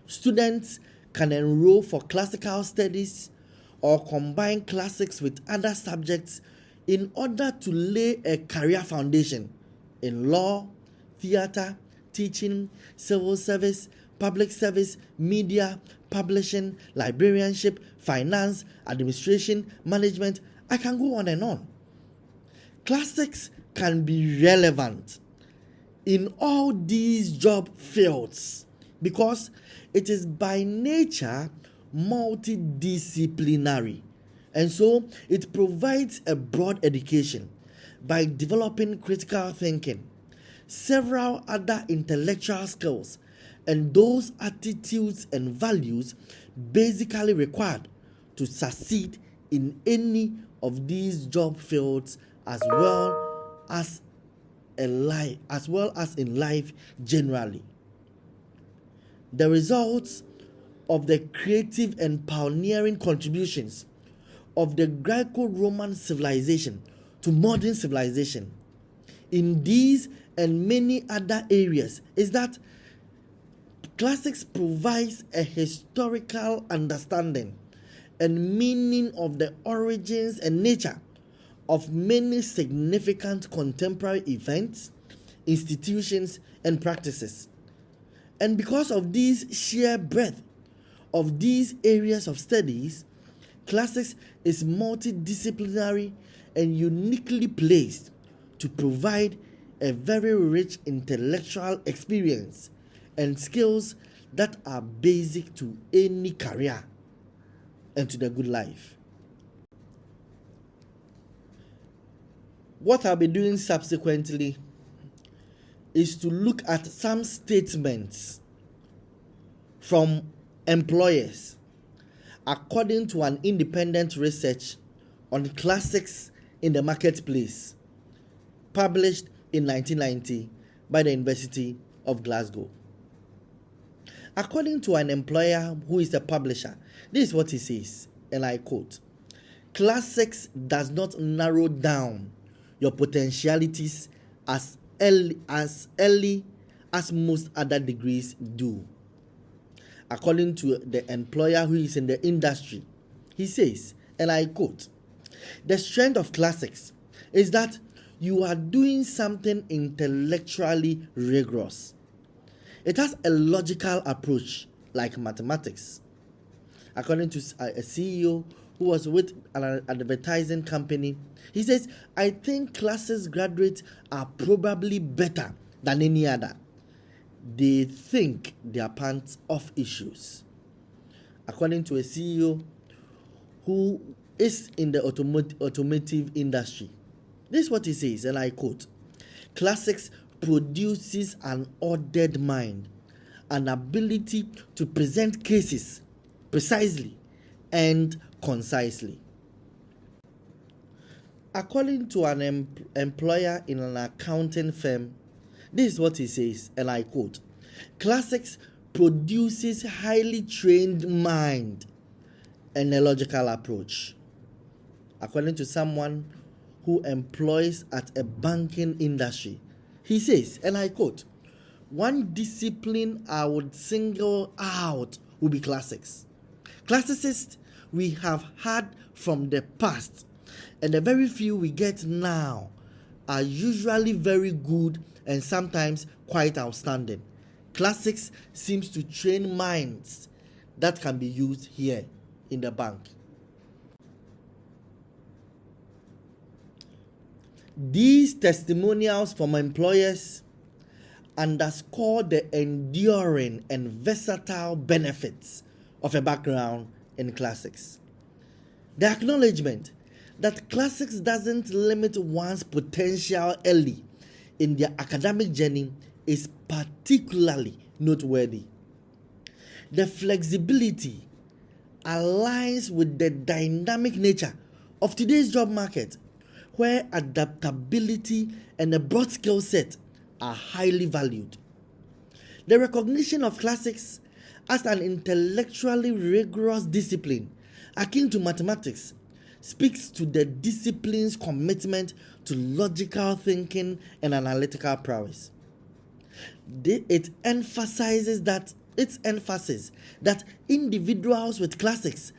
Students can enroll for classical studies or combine classics with other subjects in order to lay a career foundation in law, theater, teaching, civil service, public service, media, publishing, librarianship, finance, administration, management. I can go on and on. Classics can be relevant in all these job fields because it is by nature multidisciplinary, and so it provides a broad education by developing critical thinking, several other intellectual skills, and those attitudes and values basically required to succeed in any of these job fields as well as in life generally. The results of the creative and pioneering contributions of the Greco-Roman civilization to modern civilization in these and many other areas is that classics provides a historical understanding and meaning of the origins and nature of many significant contemporary events, institutions, and practices. And because of this sheer breadth of these areas of studies, classics is multidisciplinary and uniquely placed to provide a very rich intellectual experience and skills that are basic to any career and to the good life. What I'll be doing subsequently is to look at some statements from employers according to an independent research on classics in the marketplace published in 1990 by the University of Glasgow. According to an employer who is a publisher, this is what he says, and I quote, "Classics does not narrow down your potentialities as early as most other degrees do." According to the employer who is in the industry, he says, and I quote, "The strength of classics is that you are doing something intellectually rigorous. It has a logical approach like mathematics." According to a CEO who was with an advertising company, he says, "I think classics graduates are probably better than any other. They think they are pants off issues." According to a CEO who is in the automotive industry, this is what he says, and I quote, "Classics produces an ordered mind, an ability to present cases precisely and concisely." According to an employer in an accounting firm, this is what he says, and I quote, "Classics produces highly trained mind and a logical approach." According to someone who employs at a banking industry, he says, and I quote, "One discipline I would single out would be classics. Classicists we have had from the past and the very few we get now are usually very good and sometimes quite outstanding. Classics seems to train minds that can be used here in the bank. These testimonials from employers underscore the enduring and versatile benefits of a background in classics. The acknowledgement that classics doesn't limit one's potential early in their academic journey is particularly noteworthy. The flexibility aligns with the dynamic nature of today's job market, where adaptability and a broad skill set are highly valued. The recognition of classics as an intellectually rigorous discipline akin to mathematics speaks to the discipline's commitment to logical thinking and analytical prowess. Its emphasis that individuals with classics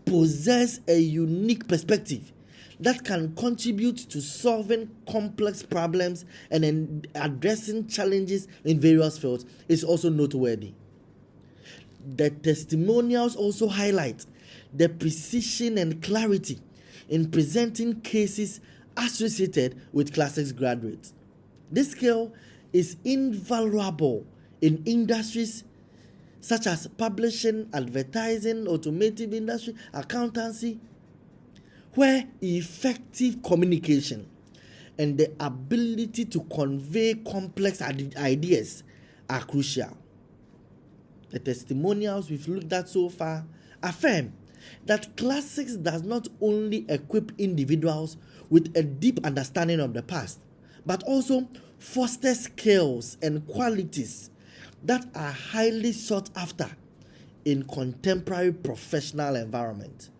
possess a unique perspective that can contribute to solving complex problems and addressing challenges in various fields is also noteworthy. The testimonials also highlight the precision and clarity in presenting cases associated with classics graduates. This skill is invaluable in industries such as publishing, advertising, automotive industry, accountancy, where effective communication and the ability to convey complex ideas are crucial. The testimonials we've looked at so far affirm that classics does not only equip individuals with a deep understanding of the past, but also foster skills and qualities that are highly sought after in contemporary professional environment.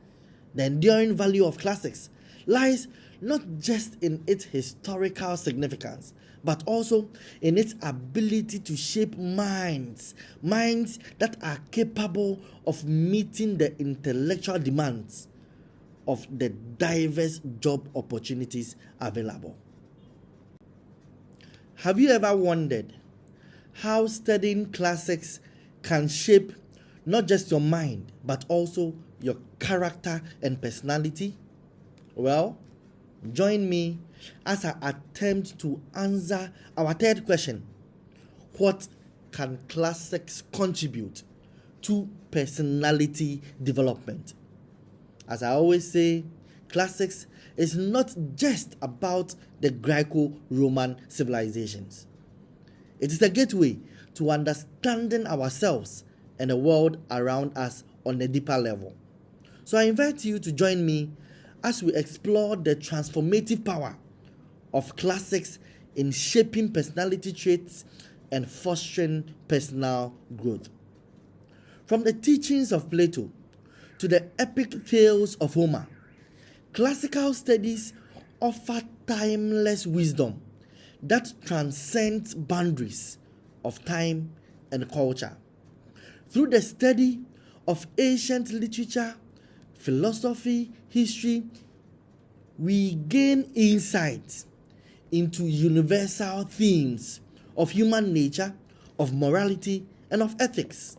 The enduring value of classics lies not just in its historical significance, but also in its ability to shape minds that are capable of meeting the intellectual demands of the diverse job opportunities available. Have you ever wondered how studying classics can shape not just your mind, but also your character and personality? Well, join me as I attempt to answer our third question. What can classics contribute to personality development? As I always say, classics is not just about the Greco-Roman civilizations. It is a gateway to understanding ourselves and the world around us on a deeper level. So I invite you to join me as we explore the transformative power of classics in shaping personality traits and fostering personal growth. From the teachings of Plato to the epic tales of Homer, classical studies offer timeless wisdom that transcends boundaries of time and culture. Through the study of ancient literature, philosophy, history, we gain insight into universal themes of human nature, of morality, and of ethics.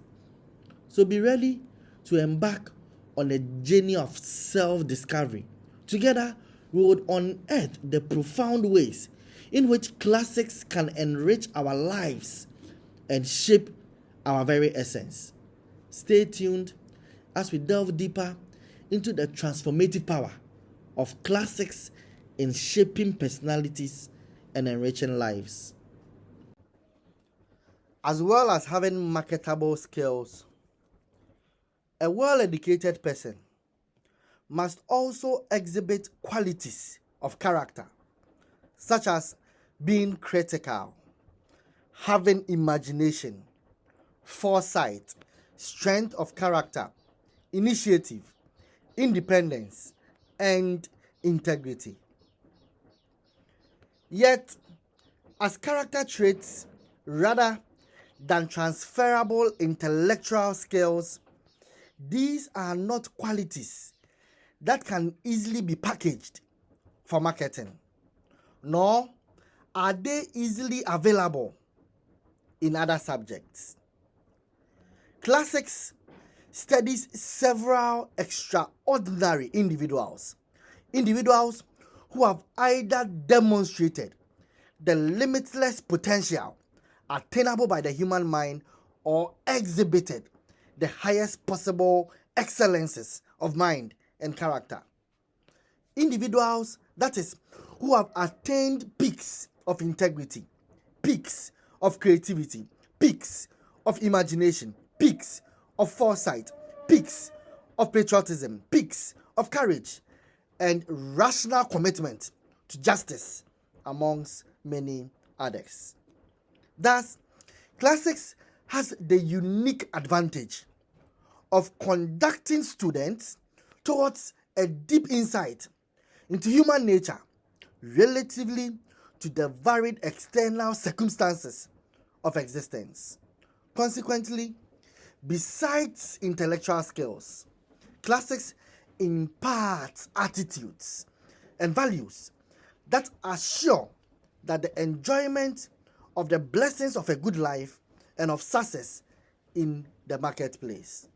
So be ready to embark on a journey of self-discovery. Together, we would unearth the profound ways in which classics can enrich our lives and shape our very essence. Stay tuned as we delve deeper into the transformative power of classics in shaping personalities and enriching lives. As well as having marketable skills, a well-educated person must also exhibit qualities of character, such as being critical, having imagination, foresight, strength of character, initiative, independence, and integrity. Yet, as character traits rather than transferable intellectual skills, These are not qualities that can easily be packaged for marketing, nor are they easily available in other subjects. Classics studies several extraordinary individuals who have either demonstrated the limitless potential attainable by the human mind or exhibited the highest possible excellences of mind and character. Individuals, that is, who have attained peaks of integrity, peaks of creativity, peaks of imagination, peaks of foresight, peaks of patriotism, peaks of courage, and rational commitment to justice, amongst many others. Thus, classics has the unique advantage of conducting students towards a deep insight into human nature relatively to the varied external circumstances of existence. Consequently, besides intellectual skills, classics imparts attitudes and values that assure that the enjoyment of the blessings of a good life and of success in the marketplace.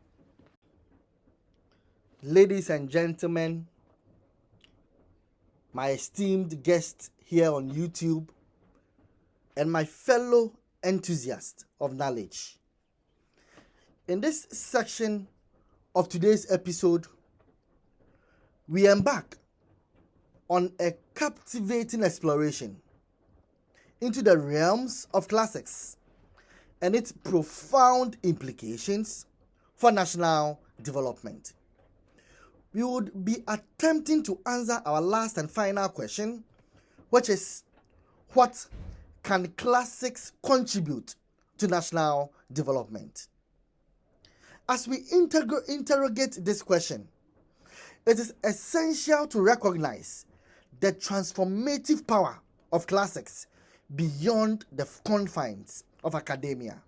Ladies and gentlemen, my esteemed guests here on YouTube, and my fellow enthusiasts of knowledge. In this section of today's episode, we embark on a captivating exploration into the realms of classics and its profound implications for national development. We would be attempting to answer our last and final question, which is, what can classics contribute to national development? As we interrogate this question, it is essential to recognize the transformative power of classics beyond the confines of academia.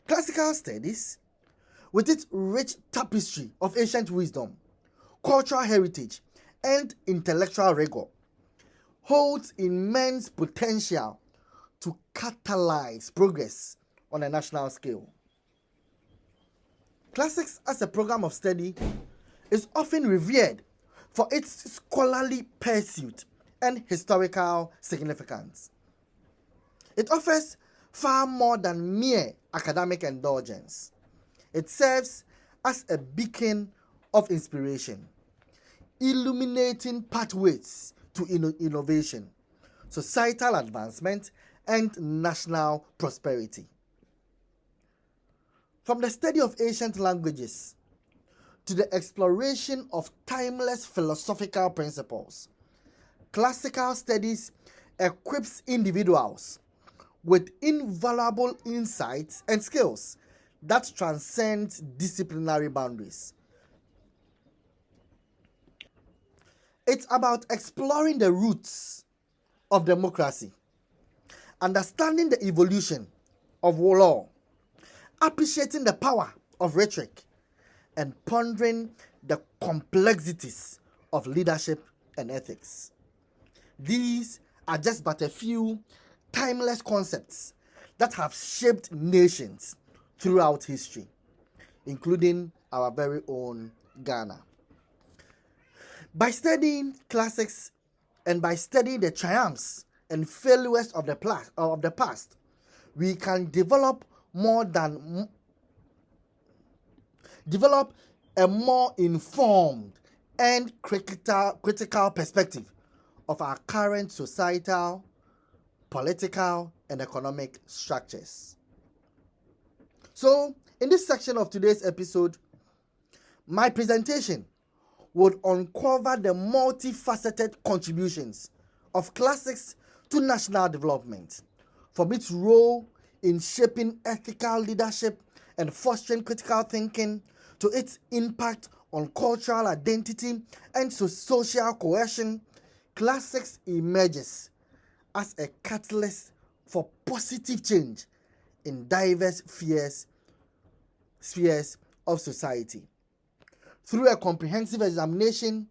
Classical studies, with its rich tapestry of ancient wisdom, cultural heritage, and intellectual rigor, holds immense potential to catalyze progress on a national scale. Classics as a program of study is often revered for its scholarly pursuit and historical significance. It offers far more than mere academic indulgence. It serves as a beacon of inspiration, illuminating pathways to innovation, societal advancement, and national prosperity. From the study of ancient languages to the exploration of timeless philosophical principles, classical studies equips individuals with invaluable insights and skills that transcend disciplinary boundaries. It's about exploring the roots of democracy, understanding the evolution of law, appreciating the power of rhetoric, and pondering the complexities of leadership and ethics. These are just but a few timeless concepts that have shaped nations throughout history, including our very own Ghana. By studying classics and by studying the triumphs and failures of the past, we can develop a more informed and critical perspective of our current societal, political, and economic structures. So, in this section of today's episode, my presentation would uncover the multifaceted contributions of classics to national development, from its role in shaping ethical leadership and fostering critical thinking, to its impact on cultural identity and social cohesion. Classics emerges as a catalyst for positive change in diverse spheres of society. Through a comprehensive examination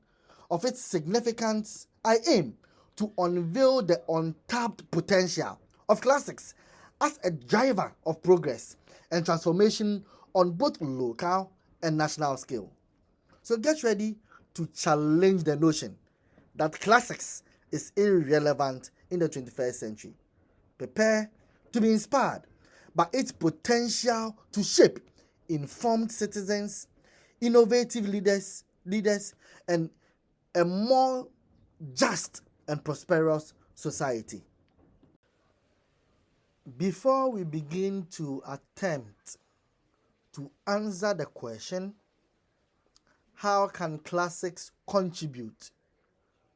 of its significance, I aim to unveil the untapped potential of classics as a driver of progress and transformation on both local and national scale. So get ready to challenge the notion that classics is irrelevant in the 21st century. Prepare to be inspired by its potential to shape informed citizens, innovative leaders, and a more just and prosperous society. Before we begin to attempt to answer the question, how can classics contribute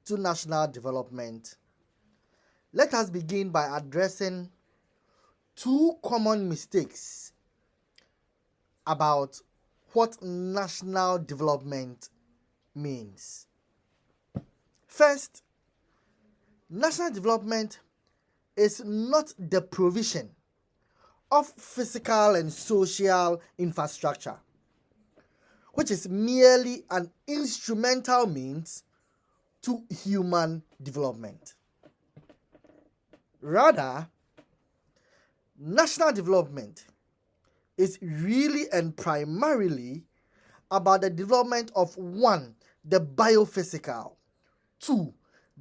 to national development? Let us begin by addressing two common mistakes about what national development means. First, national development is not the provision of physical and social infrastructure, which is merely an instrumental means to human development. Rather, national development is really and primarily about the development of 1, the biophysical, 2,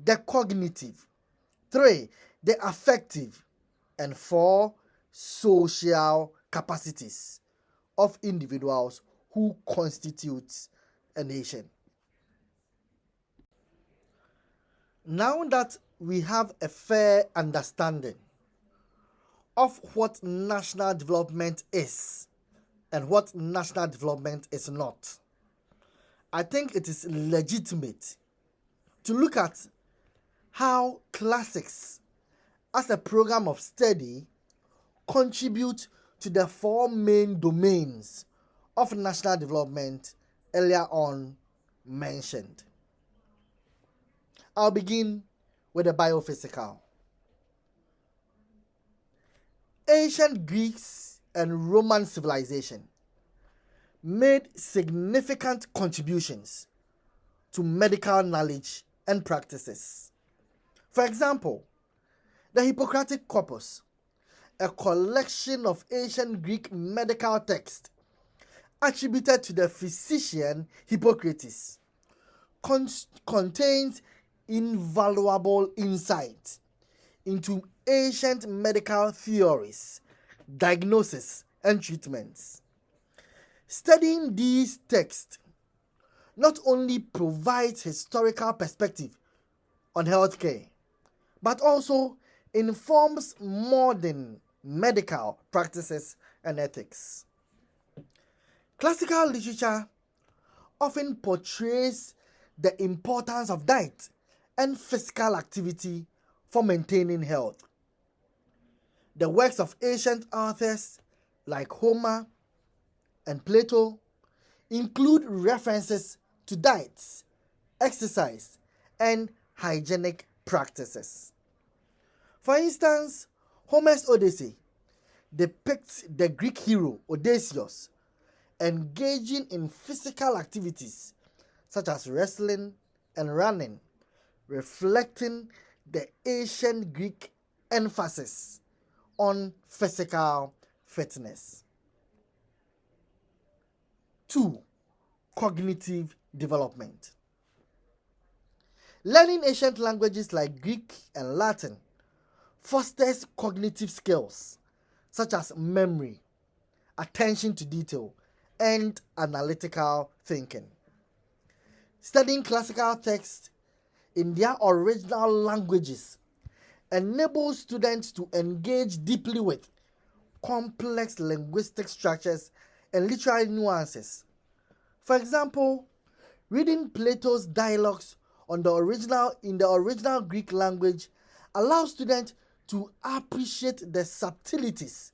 the cognitive, 3, the affective, and 4, social capacities of individuals who constitute a nation. Now that we have a fair understanding of what national development is and what national development is not, I think it is legitimate to look at how classics as a program of study contribute to the 4 main domains of national development earlier on mentioned. I'll begin with the biophysical. Ancient Greeks and Roman civilization made significant contributions to medical knowledge and practices. For example, the Hippocratic Corpus, a collection of ancient Greek medical texts attributed to the physician Hippocrates, contains invaluable insight into ancient medical theories, diagnosis, and treatments. Studying these texts not only provides historical perspective on healthcare, but also informs modern medical practices and ethics. Classical literature often portrays the importance of diet and physical activity for maintaining health. The works of ancient authors like Homer and Plato include references to diets, exercise, and hygienic practices. For instance, Homer's Odyssey depicts the Greek hero Odysseus engaging in physical activities such as wrestling and running, reflecting the ancient Greek emphasis on physical fitness. 2. Cognitive development. Learning ancient languages like Greek and Latin fosters cognitive skills such as memory, attention to detail, and analytical thinking. Studying classical texts in their original languages enables students to engage deeply with complex linguistic structures and literary nuances. For example, reading Plato's dialogues in the original Greek language allows students to appreciate the subtleties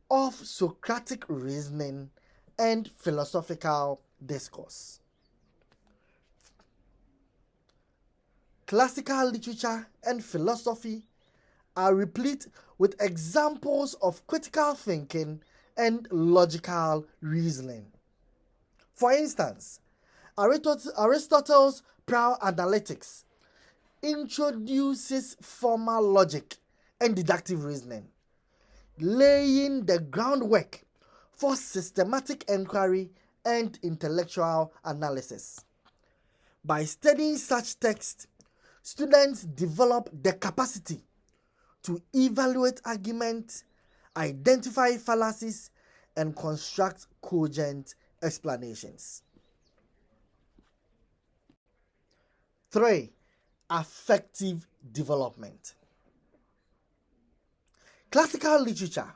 of Socratic reasoning and philosophical discourse. Classical literature and philosophy are replete with examples of critical thinking and logical reasoning. For instance, Aristotle's prior analytics introduces formal logic and deductive reasoning, laying the groundwork for systematic inquiry and intellectual analysis. By studying such texts, students develop the capacity to evaluate arguments, identify fallacies, and construct cogent explanations. 3. Affective development. Classical literature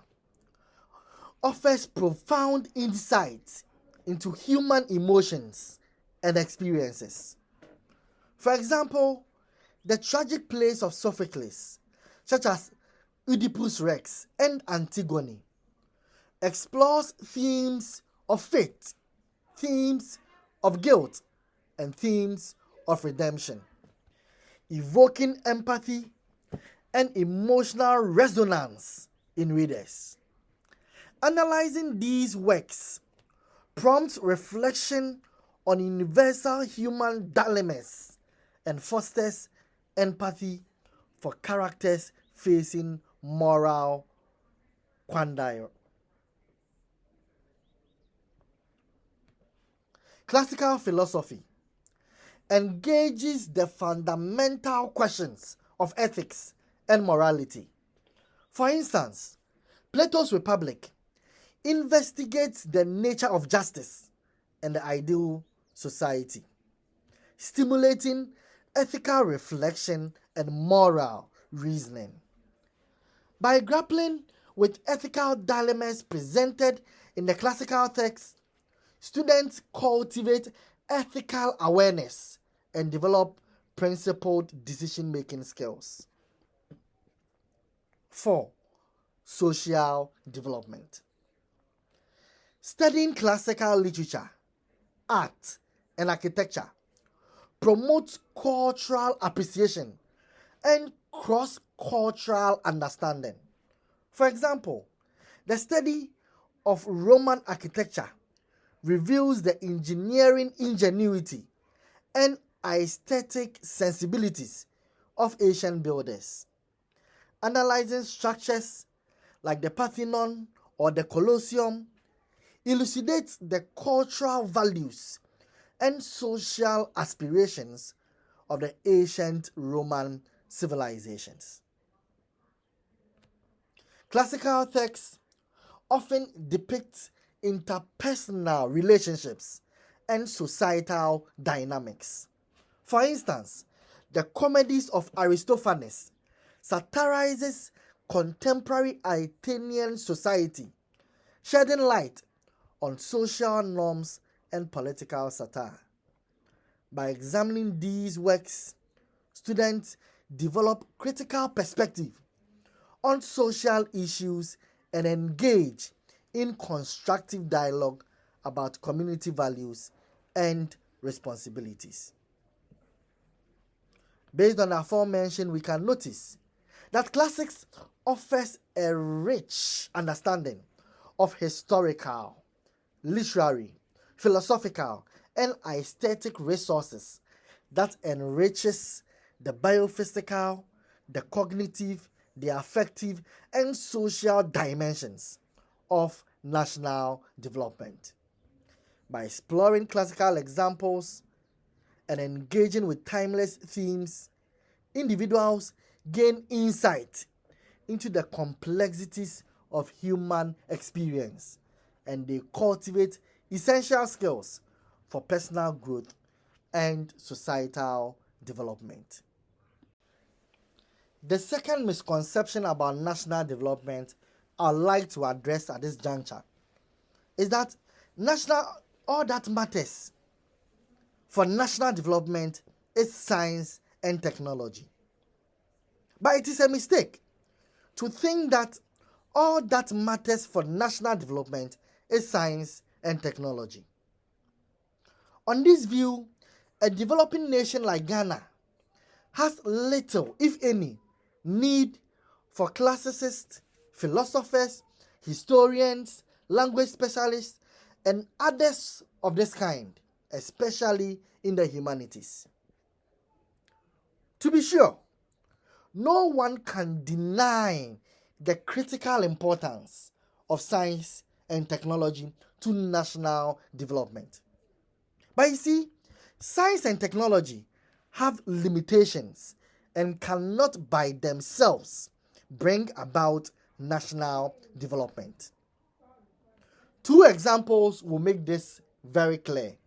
offers profound insights into human emotions and experiences. For example, the tragic plays of Sophocles, such as Oedipus Rex and Antigone, explores themes of fate, themes of guilt, and themes of redemption, evoking empathy and emotional resonance in readers. Analyzing these works prompts reflection on universal human dilemmas and fosters empathy for characters facing moral quandary. Classical philosophy engages the fundamental questions of ethics and morality. For instance, Plato's Republic investigates the nature of justice and the ideal society, stimulating ethical reflection and moral reasoning. By grappling with ethical dilemmas presented in the classical text, students cultivate ethical awareness and develop principled decision-making skills. 4. Social development. Studying classical literature, art, and architecture promotes cultural appreciation and cross-cultural understanding. For example, the study of Roman architecture reveals the engineering ingenuity and aesthetic sensibilities of ancient builders. Analyzing structures like the Parthenon or the Colosseum elucidates the cultural values and social aspirations of the ancient Roman civilizations. Classical texts often depict interpersonal relationships and societal dynamics. For instance, the comedies of Aristophanes satirizes contemporary Athenian society, shedding light on social norms and political satire. By examining these works, students develop critical perspective on social issues and engage in constructive dialogue about community values and responsibilities. Based on the aforementioned, we can notice that classics offers a rich understanding of historical, literary, philosophical, and aesthetic resources that enriches the biophysical, the cognitive, the affective, and social dimensions of national development. By exploring classical examples and engaging with timeless themes, individuals gain insight into the complexities of human experience, and they cultivate essential skills for personal growth and societal development. The second misconception about national development I'd like to address at this juncture is that all that matters for national development is science and technology. But it is a mistake to think that all that matters for national development is science and technology. On this view, a developing nation like Ghana has little, if any, need for classicists, philosophers, historians, language specialists, and others of this kind, especially in the humanities. To be sure, no one can deny the critical importance of science and technology to national development. But you see, science and technology have limitations and cannot by themselves bring about national development. Two examples will make this very clear.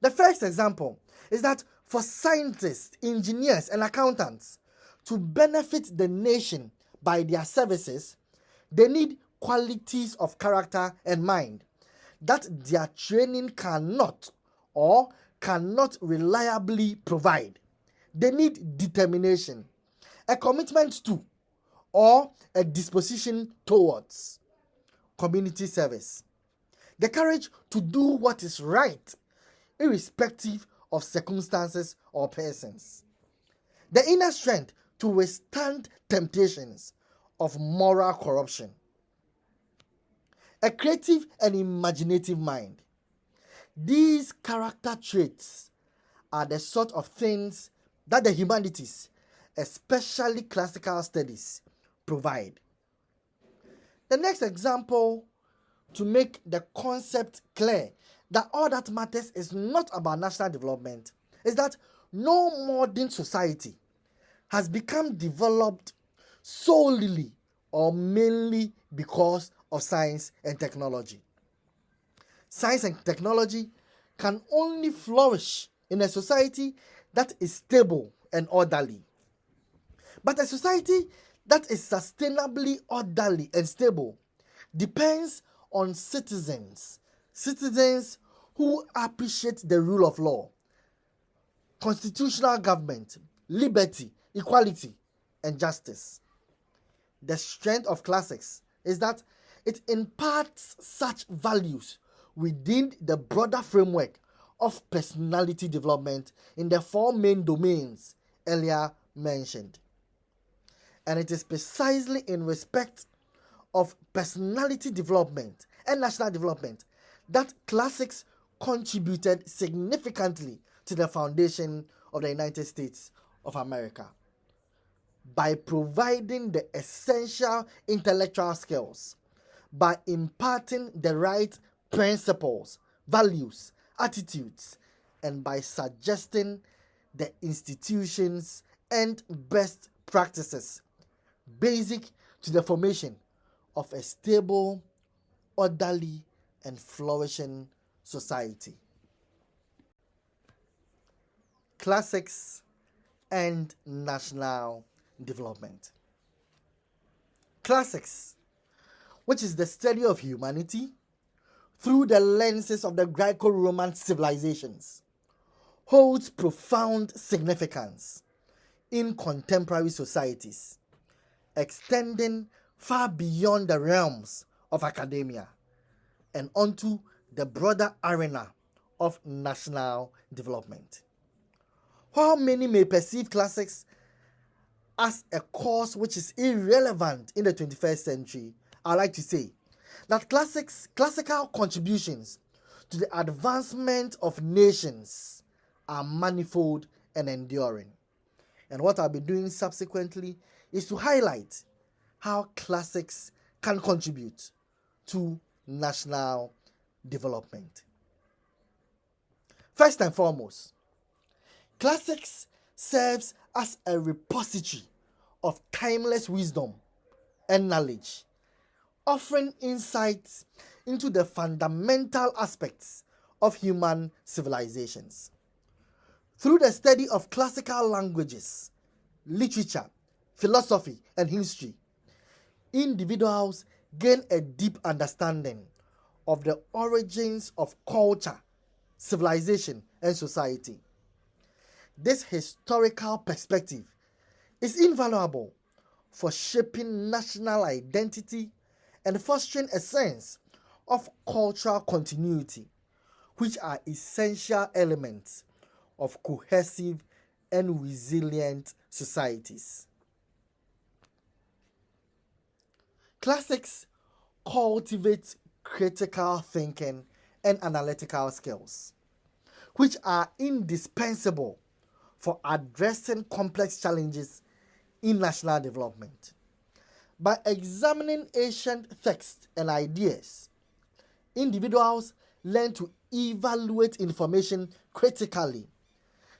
The first example is that for scientists, engineers, and accountants to benefit the nation by their services, they need qualities of character and mind that their training cannot or cannot reliably provide. They need determination, a commitment to, or a disposition towards community service, the courage to do what is right, irrespective of circumstances or persons, the inner strength to withstand temptations of moral corruption, a creative and imaginative mind. These character traits are the sort of things that the humanities, especially classical studies, provide. The next example, to make the concept clear that all that matters is not about national development, is that no modern society has become developed solely or mainly because of science and technology. Science and technology can only flourish in a society that is stable and orderly. But a society that is sustainably orderly and stable depends on citizens who appreciate the rule of law, constitutional government, liberty, equality, and justice. The strength of classics is that it imparts such values within the broader framework of personality development in the four main domains earlier mentioned. And it is precisely in respect of personality development and national development that classics contributed significantly to the foundation of the United States of America by providing the essential intellectual skills, by imparting the right principles, values, attitudes, and by suggesting the institutions and best practices basic to the formation of a stable, orderly, and flourishing society. Classics and national development. Classics, which is the study of humanity through the lenses of the Greco-Roman civilizations, holds profound significance in contemporary societies, extending far beyond the realms of academia and onto the broader arena of national development. While many may perceive classics as a course which is irrelevant in the 21st century, I like to say that classical contributions to the advancement of nations are manifold and enduring. And what I'll be doing subsequently is to highlight how classics can contribute to national development. First and foremost, classics serves as a repository of timeless wisdom and knowledge, offering insights into the fundamental aspects of human civilizations. Through the study of classical languages, literature, philosophy, and history, individuals gain a deep understanding of the origins of culture, civilization, and society. This historical perspective is invaluable for shaping national identity and fostering a sense of cultural continuity, which are essential elements of cohesive and resilient societies. Classics cultivate critical thinking and analytical skills, which are indispensable for addressing complex challenges in national development. By examining ancient texts and ideas, individuals learn to evaluate information critically,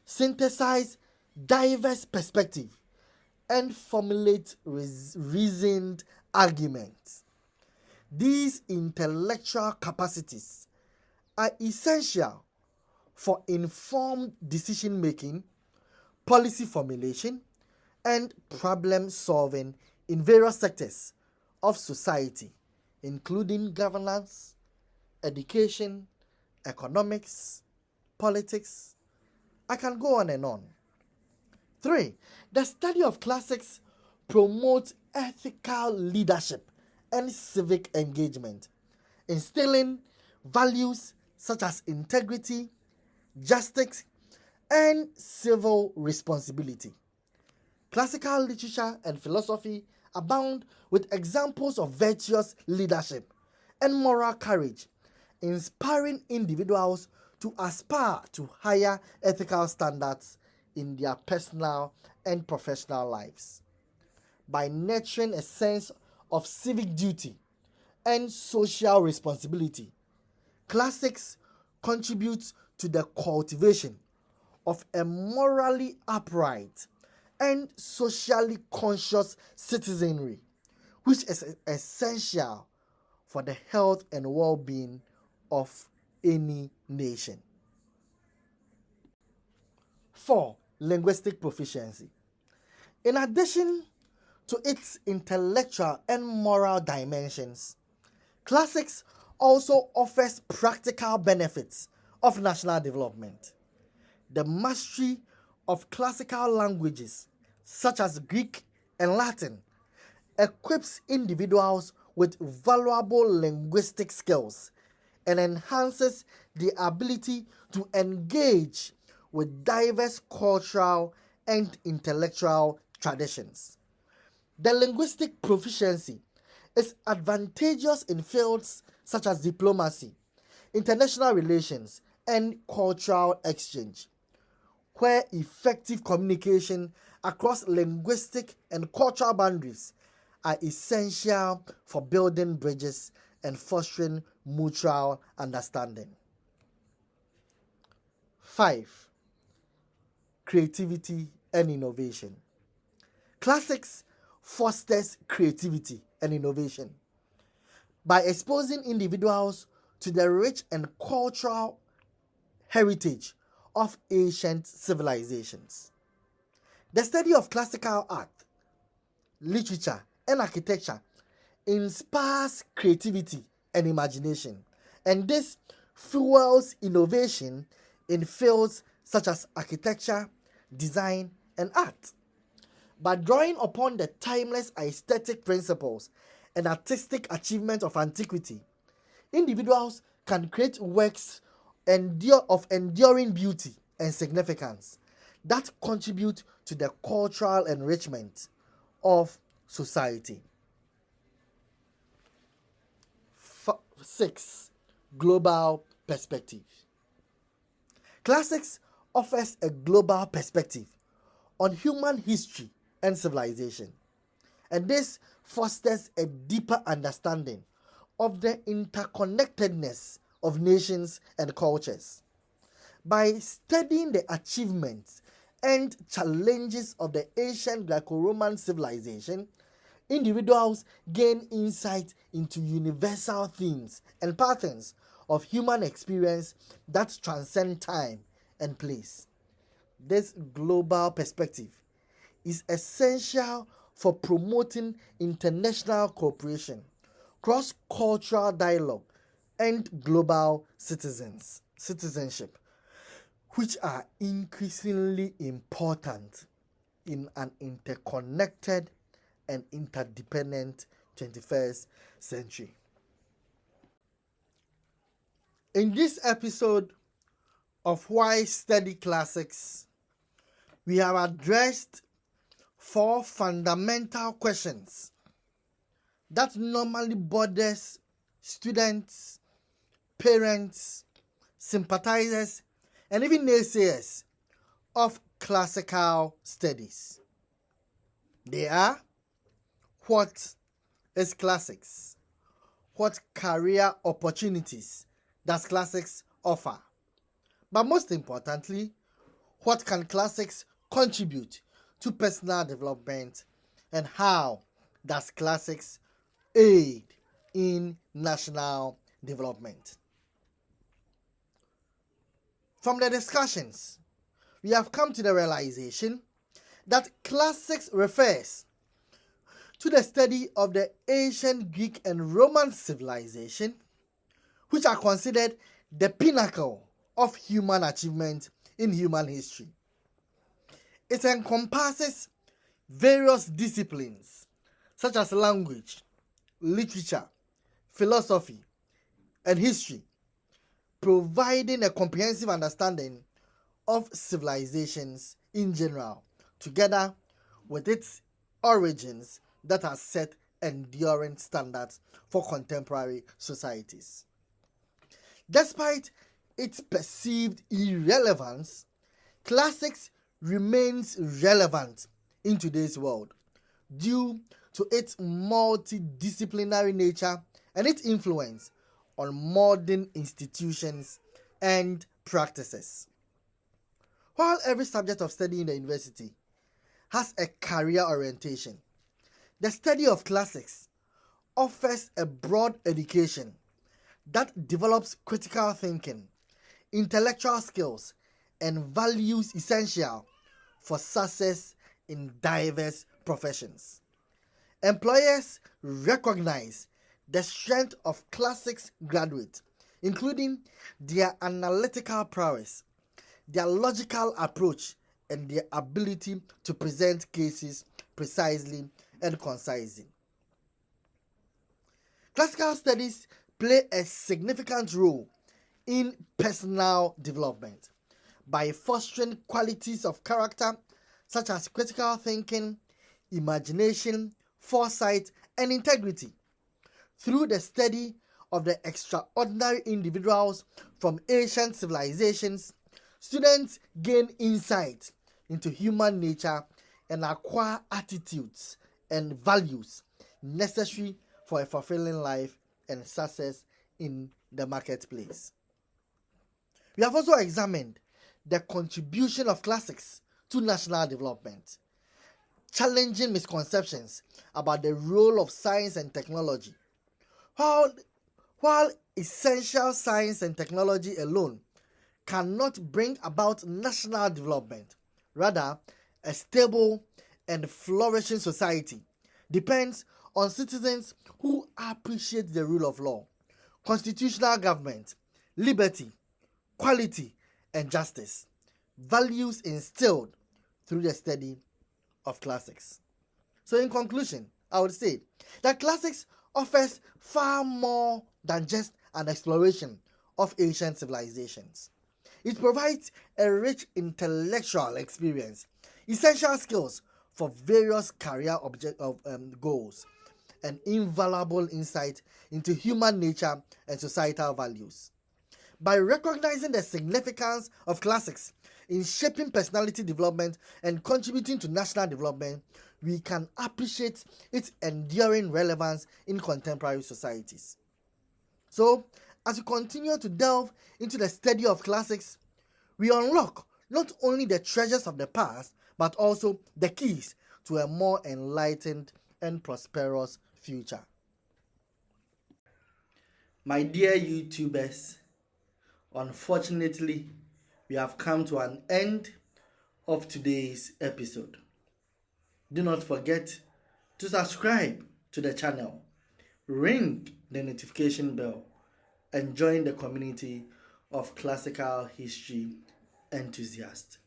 synthesize diverse perspectives, and formulate reasoned arguments. These intellectual capacities are essential for informed decision making, policy formulation, and problem solving in various sectors of society, including governance, education, economics, politics. I can go on and on. 3. The study of classics promotes ethical leadership and civic engagement, instilling values such as integrity, justice, and civil responsibility. Classical literature and philosophy abound with examples of virtuous leadership and moral courage, inspiring individuals to aspire to higher ethical standards in their personal and professional lives. By nurturing a sense of civic duty and social responsibility, classics contribute to the cultivation of a morally upright and socially conscious citizenry, which is essential for the health and well-being of any nation. 4. Linguistic proficiency. In addition to its intellectual and moral dimensions, classics also offers practical benefits of national development. The mastery of classical languages such as Greek and Latin equips individuals with valuable linguistic skills and enhances the ability to engage with diverse cultural and intellectual traditions. The linguistic proficiency is advantageous in fields such as diplomacy, international relations, and cultural exchange, where effective communication across linguistic and cultural boundaries are essential for building bridges and fostering mutual understanding. 5. Creativity and innovation. Classics fosters creativity and innovation by exposing individuals to the rich and cultural heritage of ancient civilizations. The study of classical art, literature, and architecture inspires creativity and imagination, and this fuels innovation in fields such as architecture, design, and art. By drawing upon the timeless aesthetic principles and artistic achievements of antiquity, individuals can create works of enduring beauty and significance that contribute to the cultural enrichment of society. 6. Global perspective. Classics offers a global perspective on human history and civilization, and this fosters a deeper understanding of the interconnectedness of nations and cultures. By studying the achievements and challenges of the ancient Greco-Roman civilization, individuals gain insight into universal themes and patterns of human experience that transcend time and place. This global perspective is essential for promoting international cooperation, cross-cultural dialogue, and global citizenship, which are increasingly important in an interconnected and interdependent 21st century. In this episode of Why Study Classics, we have addressed 4 fundamental questions that normally bothers students parents, sympathizers, and even naysayers of classical studies. They are: what is classics? What career opportunities does classics offer? But most importantly, what can classics contribute to personal development, and how does classics aid in national development? From the discussions, we have come to the realization that classics refers to the study of the ancient Greek and Roman civilization, which are considered the pinnacle of human achievement in human history. It encompasses various disciplines such as language, literature, philosophy, and history, providing a comprehensive understanding of civilizations in general, together with its origins that have set enduring standards for contemporary societies. Despite its perceived irrelevance, classics remains relevant in today's world due to its multidisciplinary nature and its influence on modern institutions and practices. While every subject of study in the university has a career orientation, the study of classics offers a broad education that develops critical thinking, intellectual skills, and values essential for success in diverse professions. Employers recognize the strength of classics graduates, including their analytical prowess, their logical approach, and their ability to present cases precisely and concisely. Classical studies play a significant role in personal development by fostering qualities of character such as critical thinking, imagination, foresight, and integrity. Through the study of the extraordinary individuals from ancient civilizations, students gain insight into human nature and acquire attitudes and values necessary for a fulfilling life and success in the marketplace. We have also examined the contribution of classics to national development, challenging misconceptions about the role of science and technology. While essential science and technology alone cannot bring about national development, rather, a stable and flourishing society depends on citizens who appreciate the rule of law, constitutional government, liberty, quality, and justice, values instilled through the study of classics. So in conclusion, I would say that classics offers far more than just an exploration of ancient civilizations. It provides a rich intellectual experience, essential skills for various career goals, and invaluable insight into human nature and societal values. By recognizing the significance of classics in shaping personality development and contributing to national development, we can appreciate its enduring relevance in contemporary societies. So, as we continue to delve into the study of classics, we unlock not only the treasures of the past, but also the keys to a more enlightened and prosperous future. My dear YouTubers, unfortunately, we have come to an end of today's episode. Do not forget to subscribe to the channel, ring the notification bell, and join the community of classical history enthusiasts.